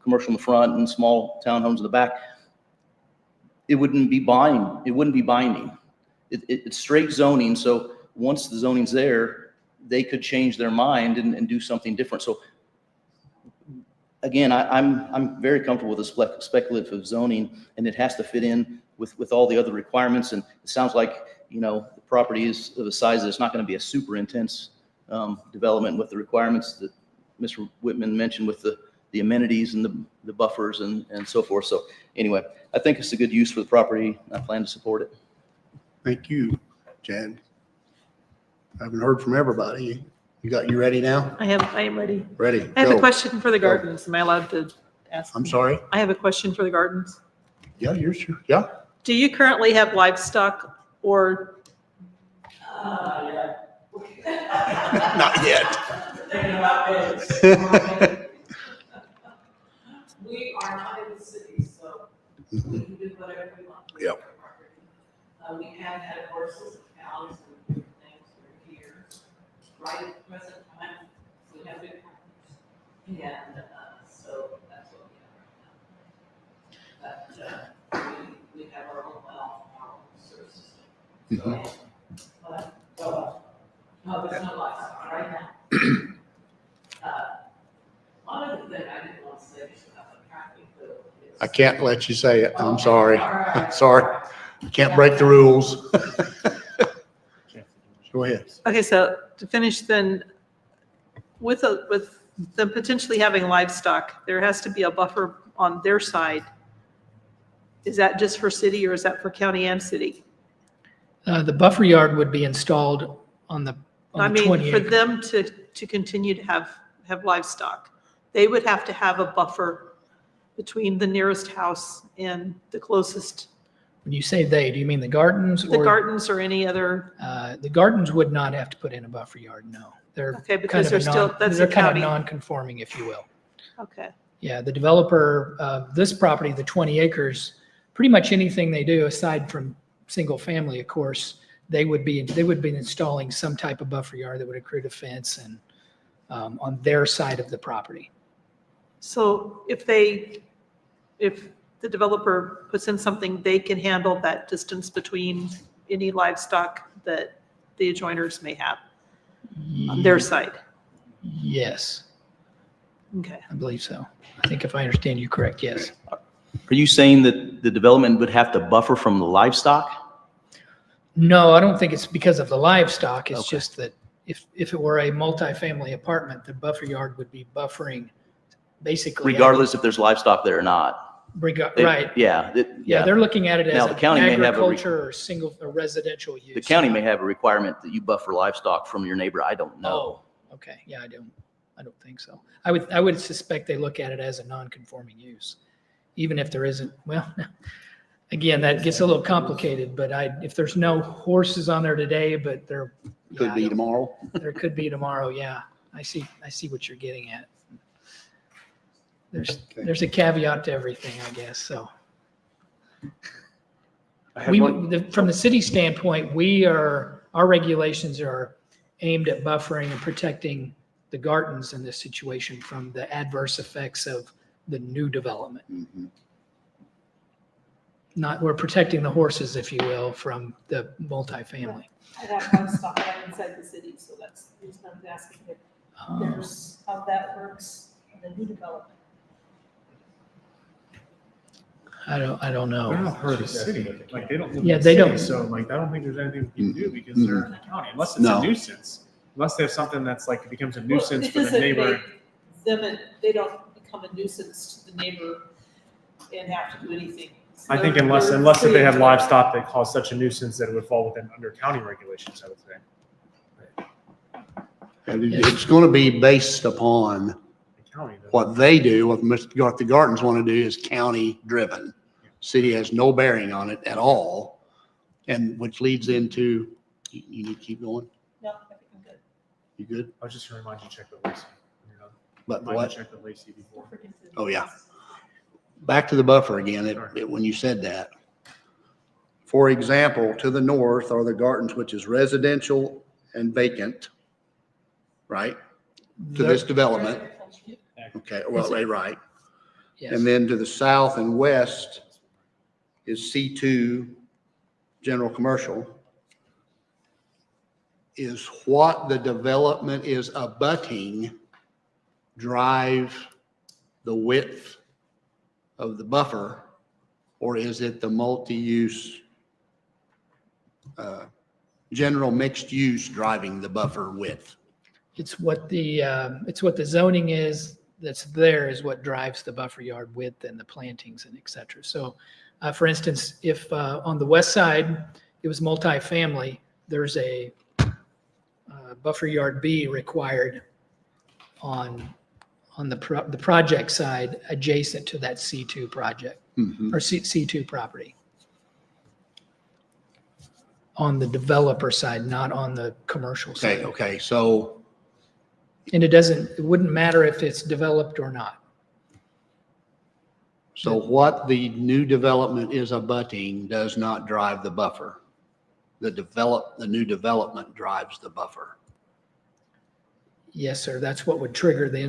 commercial in the front and small townhomes in the back, it wouldn't be binding. It's straight zoning. So once the zoning's there, they could change their mind and do something different. So again, I'm very comfortable with the speculative zoning, and it has to fit in with all the other requirements. And it sounds like, the property is of a size that it's not going to be a super intense development with the requirements that Mr. Whitman mentioned with the amenities and the buffers and so forth. So anyway, I think it's a good use for the property. I plan to support it. Thank you, Chad. I haven't heard from everybody. You ready now? I am ready. Ready. I have Go. a question for the Go. gardens. Am I allowed to ask? I'm sorry. I have a question for the gardens. Yeah, you're sure. Yeah. Do you currently have livestock or? Yeah. Not yet. Thinking about this. We are not in the city, so we can do whatever we want. with Yep. our property. We have had horses and cows and different things for years. Right at the present time, we have big farmers. And, so that's what we have right now. But, we have our own well, our own sewer system. But, no, there's no livestock right now. One of the things I didn't want to say just about the traffic bill is. I can't let you say it. I'm sorry. All right. Sorry. Can't break the rules. Go ahead. Okay, so to finish then, with them potentially having livestock, there has to be a buffer on their side Is that just for city or is that for county and city? The buffer yard would be installed on the I 20 mean, for acre. them to continue to have livestock, they would have to have a buffer between the nearest house and the closest, When you say they, do you mean the Gardens the or? gardens or any other, The Gardens would not have to put in a buffer yard, no. They're okay, kind because of they're a still, non, that's they're a kind of county. non-conforming, if you will. Okay, Yeah, the developer, this property, the 20 acres, pretty much anything they do aside from single family, of course, they would be installing some type of buffer yard that would include a fence and on their side of the property. so if the developer puts in something, they can handle that distance between any livestock that the adjoiners may have on their side? Yes, Okay. I believe so. I think if I understand you correct, yes. Are you saying that the development would have to buffer from the livestock? No, I don't think it's because of the livestock. It's Okay. just that if it were a multifamily apartment, the buffer yard would be buffering basically. Regardless if there's livestock there or not? They- Right. Yeah, Yeah, they're looking at it as Now, the county may an have a re- agriculture or residential use. The county may have a requirement that you buffer livestock from your neighbor. I don't know. Oh, okay. Yeah, I don't think so. I would suspect they look at it as a non-conforming use, even if there isn't, well, again, that gets a little complicated, but if there's no horses on there today, but there. Could be tomorrow. There could be tomorrow, yeah. I see what you're getting at. There's a caveat to everything, I guess, so. I had one- From the city standpoint, our regulations are aimed at buffering and protecting the gardens in this situation from the adverse effects of the new development. Mhm. We're protecting the horses, if you will, from the multifamily. I have livestock right inside the city, so that's the reason I was asking if there's, how that works in the new development. I don't know. They're not part of the city, like, they don't live in Yeah, the they city, don't. so like, I don't think there's anything we can do because they're in the county, unless it's No. a nuisance. Unless they have something that's like, it becomes a nuisance It for the doesn't neighbor. make them, they don't become a nuisance to the neighbor and have to do anything. So I think they're- unless they're if they free have to- livestock that cause such a nuisance that it would fall within under county regulations, I would say. And it's going to be based upon The county does. what they do, what the Gardens want to do is county driven. City has no bearing on it at all. And which leads into, you need to keep going? No, I think I'm good. You good? I was just gonna remind you to check with Lacey. You know, But remind you what? to check with Lacey before. Oh, yeah. Back to the buffer again, when you said that. For example, to the north are the Gardens, which is residential and vacant, right? To this development. Okay, well, right. Yes. And then to the south and west is C2, general commercial. Is what the development is abutting drive the width of the buffer? Or is it the multi-use, general mixed use driving the buffer width? It's what the zoning is that's there is what drives the buffer yard width and the plantings and et cetera. So, for instance, if on the west side, it was multifamily, there's a buffer yard B required on the project side adjacent to that C2 project Mhm. or C2 property. On the developer side, not on the commercial side. Okay, so And it wouldn't matter if it's developed or not. what the new development is abutting does not drive the buffer. The new development drives the buffer. Yes, sir. That's what would trigger the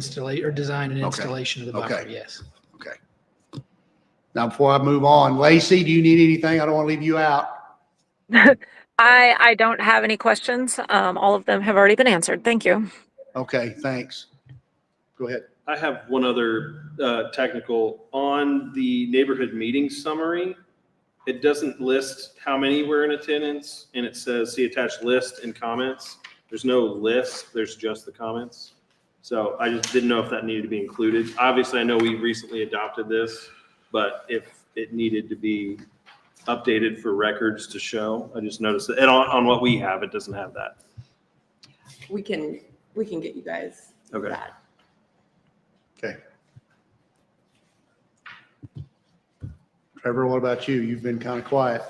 design and Okay. installation of the buffer, Okay. yes. Now, before I move on, Lacey, do you need anything? I don't want to leave you out. I don't have any questions. All of them have already been answered. Thank you. Okay, thanks. Go ahead. I have one other technical. On the neighborhood meeting summary, it doesn't list how many were in attendance, and it says, see attached list and comments. There's no list, there's just the comments. So I just didn't know if that needed to be included. Obviously, I know we recently adopted this, but if it needed to be updated for records to show. I just noticed that, and on what we have, it doesn't have that. We can get you guys Okay. that. Okay. Trevor, what about you? You've been kind of quiet.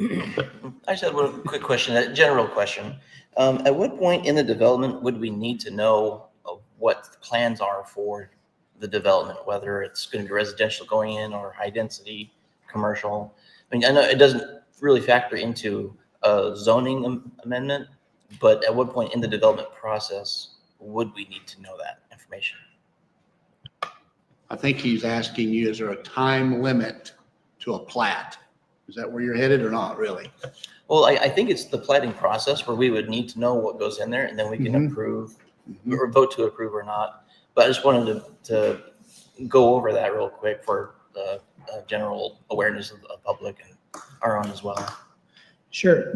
I just had one quick question, a general question. At what point in the development would we need to know what the plans are for the development, whether it's going to be residential going in or high density, commercial? I mean, I know it doesn't really factor into a zoning amendment, but at what point in the development process would we need to know that information? I think he's asking you, is there a time limit to a plat? Is that where you're headed or not really? Well, I think it's the planning process where we would need to know what goes in there, and then we can approve or vote to approve or not. But I just wanted to go over that real quick for the general awareness of the public and our own as well. Sure.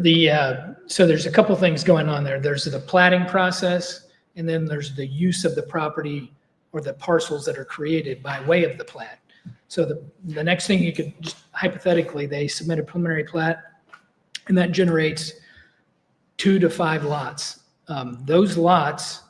So there's a couple things going on there. There's the platting process, and then there's the use of the property or the parcels that are created by way of the plat. So the next thing you could just hypothetically, they submit a preliminary plat, and that generates 2 to 5 lots. Those lots,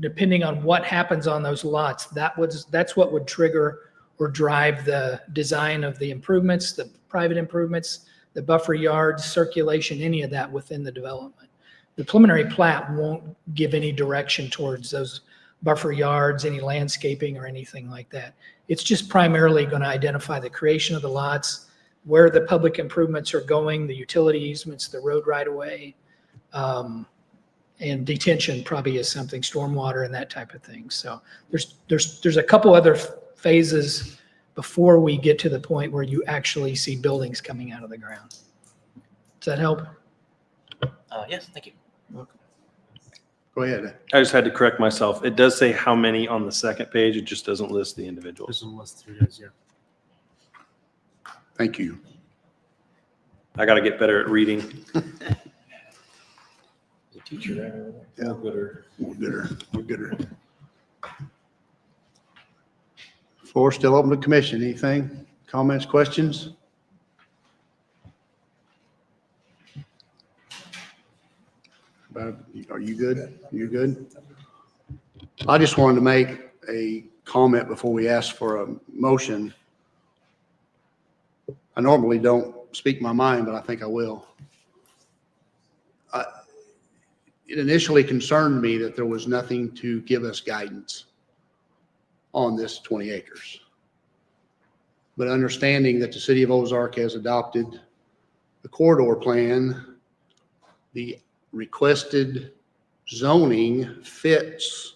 depending on what happens on those lots, that's what would trigger or drive the design of the improvements, the private improvements, the buffer yards, circulation, any of that within the development. The preliminary plat won't give any direction towards those buffer yards, any landscaping or anything like that. It's just primarily going to identify the creation of the lots, where the public improvements are going, the utility easements, the road right of way, and detention probably is something, stormwater and that type of thing. So there's a couple other phases before we get to the point where you actually see buildings coming out of the ground. Does that help? Yes, thank you. Go ahead. I just had to correct myself. It does say how many on the second page. It just doesn't list the individuals. Doesn't list who it is, yeah. Thank you. I got to get better at reading. The teacher. Yeah. We're gooder. Floor still open to commission. Anything? Comments, questions? Are you good? You good? I just wanted to make a comment before we ask for a motion. I normally don't speak my mind, but I think I will. It initially concerned me that there was nothing to give us guidance on this 20 acres. But understanding that the city of Ozark has adopted the corridor plan, the requested zoning fits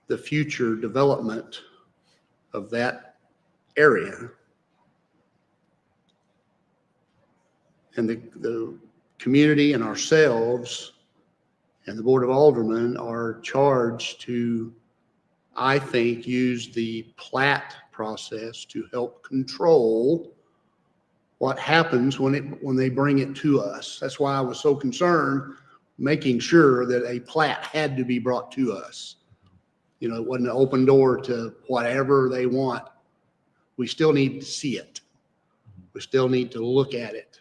the future development of that area. And the community and ourselves and the Board of Aldermen are charged to, I think, use the plat process to help control what happens when they bring it to us. That's why I was so concerned making sure that a plat had to be brought to us. You know, it wasn't an open door to whatever they want. We still need to see it. We still need to look at it.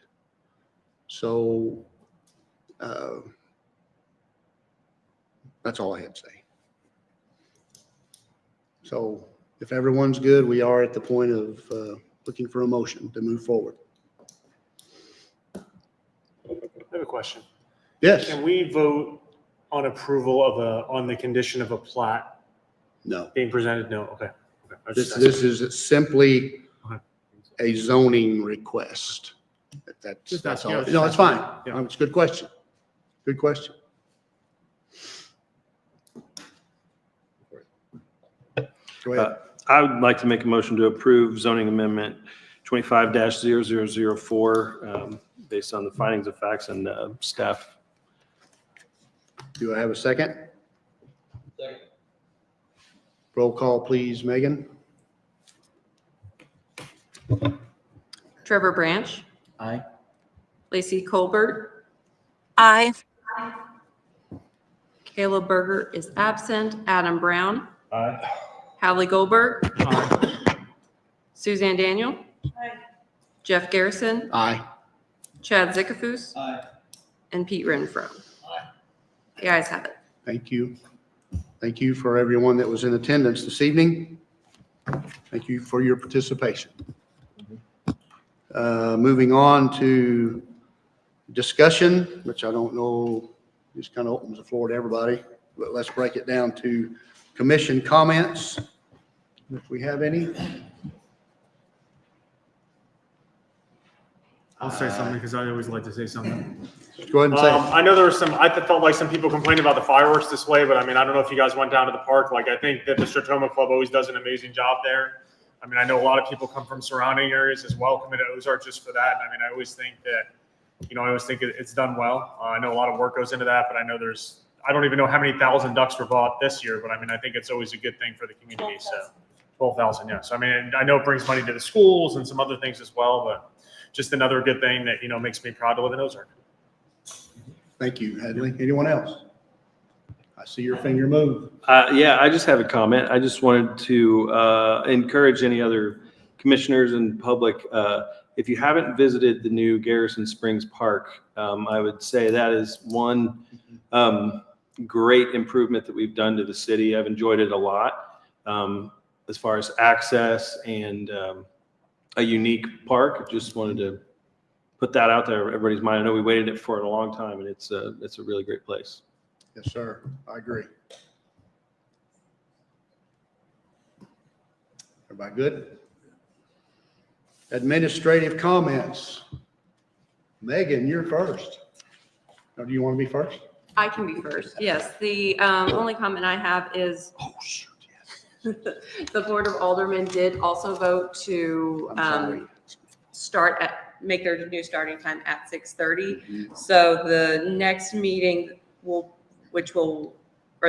So that's all I had to say. So if everyone's good, we are at the point of looking for a motion to move forward. I have a question. Yes. Can we vote on approval on the condition of a plat No. being presented? No, okay. This is simply a zoning request. That's all. No, it's fine. It's a good question. Good question. Go ahead. I would like to make a motion to approve zoning amendment 25-0004 based on the findings of facts and staff. Do I have a second? Second. Roll call, please, Megan. Trevor Branch, Aye. Lacey Colbert, Aye. Caleb Berger is absent, Adam Brown, Aye. Hallie Goldberg, Suzanne Daniel, Aye. Jeff Garrison, Aye. Chad Zickafus, Aye. and Pete Renfro. The ayes have it. Thank you. Thank you for everyone that was in attendance this evening. Thank you for your participation. Moving on to discussion, which I don't know, just kind of opens the floor to everybody, but let's break it down to commission comments, if we have any. I'll say something because I always like to say something. Go ahead and say it. I know there was felt like some people complained about the fireworks display, but I mean, I don't know if you guys went down to the park. Like, I think that the Stratoma Club always does an amazing job there. I mean, I know a lot of people come from surrounding areas as well, come into Ozark just for that. And I mean, I always think that, it's done well. I know a lot of work goes into that, but I know I don't even know how many thousand ducks were bought this year, but I mean, I think it's always a good thing for the community. So 12,000, yeah. So I mean, I know it brings money to the schools and some other things as well, but just another good thing that, makes me proud to live in Ozark. Thank you, Hadley. Anyone else? I see your finger move. Yeah, I just have a comment. I just wanted to encourage any other commissioners and public, if you haven't visited the new Garrison Springs Park, I would say that is one great improvement that we've done to the city. I've enjoyed it a lot as far as access and a unique park. Just wanted to put that out there, everybody's mind. I know we waited it for a long time, and it's a really great place. Yes, sir. I agree. Everybody good? Administrative comments. Megan, you're first. Or do you want to be first? I can be first. Yes, the only comment I have is Oh, shoot, yes. the Board of Aldermen did also vote to I'm sorry. make their new starting time at 6:30. So the next meeting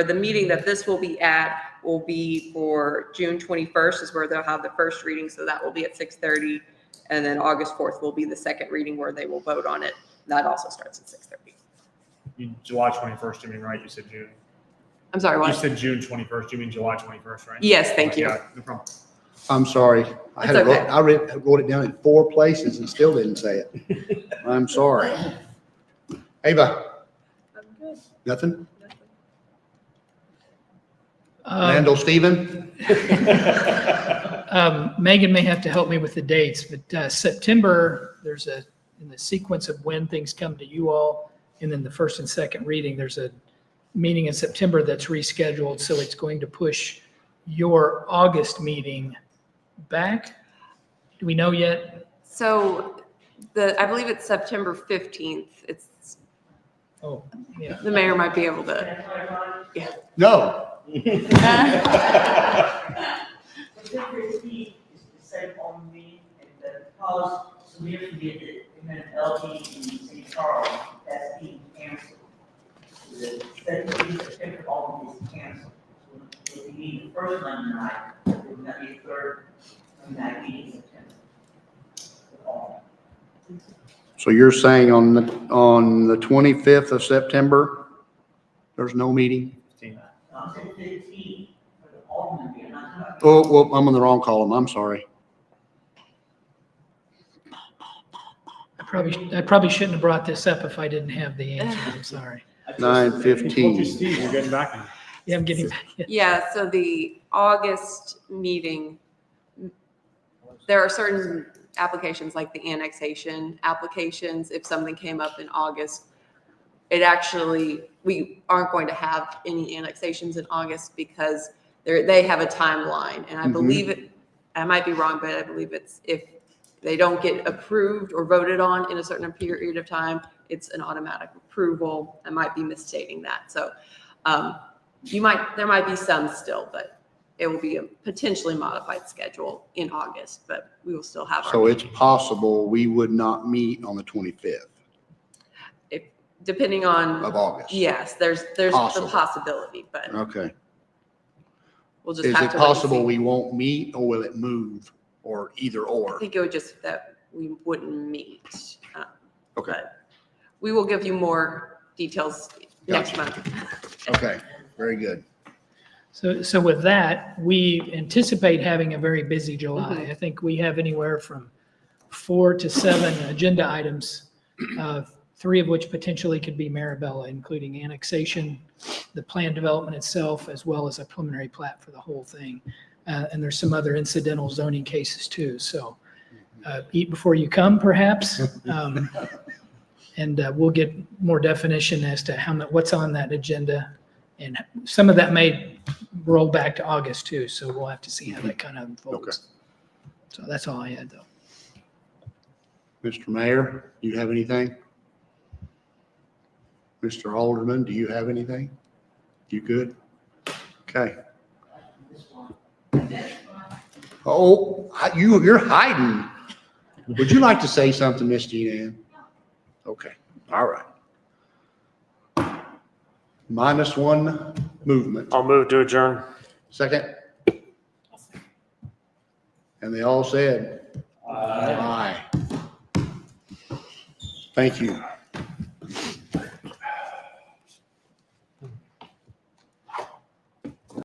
the meeting that this will be at will be for June 21st is where they'll have the first reading. So that will be at 6:30. And then August 4th will be the second reading where they will vote on it. That also starts at 6:30. July 21st, you mean, right? You said June. I'm sorry, You what? said June 21st. You mean July 21st, right? Yes, thank you. Yeah, no problem. I'm sorry. I had It's it, okay. I wrote it down in 4 places and still didn't say it. I'm sorry. Ava, I'm good. nothing? Randall, Stephen? Megan may have to help me with the dates, but September, in the sequence of when things come to you all, and then the first and second reading, there's a meeting in September that's rescheduled, so it's going to push your August meeting back. Do we know yet? So I believe it's September 15th. It's, Oh, yeah. the mayor might be able to. No. September 15th is the same on me, and because Samir did in LP in St. Charles, that's being canceled. The 17th September all is canceled. So if you need the first Monday night, then that be the third Monday night meeting in September. So you're saying on the 25th of September, there's no meeting? I'm saying 15 for the Alderman meeting, I'm not talking Oh, well, I'm on the wrong column. I'm sorry. I probably shouldn't have brought this up if I didn't have the answer. I'm sorry. 9:15. Steve, you're getting back. Yeah, I'm getting back. Yeah, so the August meeting, there are certain applications like the annexation applications. If something came up in August, we aren't going to have any annexations in August because they have a timeline. And I believe I might be wrong, but I believe it's if they don't get approved or voted on in a certain period of time, it's an automatic approval. I might be misstating that. So there might be some still, but it will be a potentially modified schedule in August, but we will still have our. So it's possible we would not meet on the 25th Depending on. of August? Yes, there's the Possible. possibility, but Okay. we'll just Is have it to wait and possible see. we won't meet or will it move or either I or? think it would just that we wouldn't meet. Okay. But we will give you more details next Gotcha. month. Okay, very good. So with that, we anticipate having a very busy July. I think we have anywhere from 4 to 7 agenda items, 3 of which potentially could be Marabella, including annexation, the plan development itself, as well as a preliminary plat for the whole thing. And there's some other incidental zoning cases too. So eat before you come, perhaps. And we'll get more definition as to what's on that agenda. And some of that may roll back to August too. So we'll have to see how that kind of unfolds. So that's all I had though. Mr. Mayor, do you have anything? Mr. Alderman, do you have anything? You good? Okay. Oh, you're hiding. Would you like to say something, Miss Jean Ann? Okay, all right. -1 movement. I'll move to adjourn. Second? And they all said? Aye. Thank you.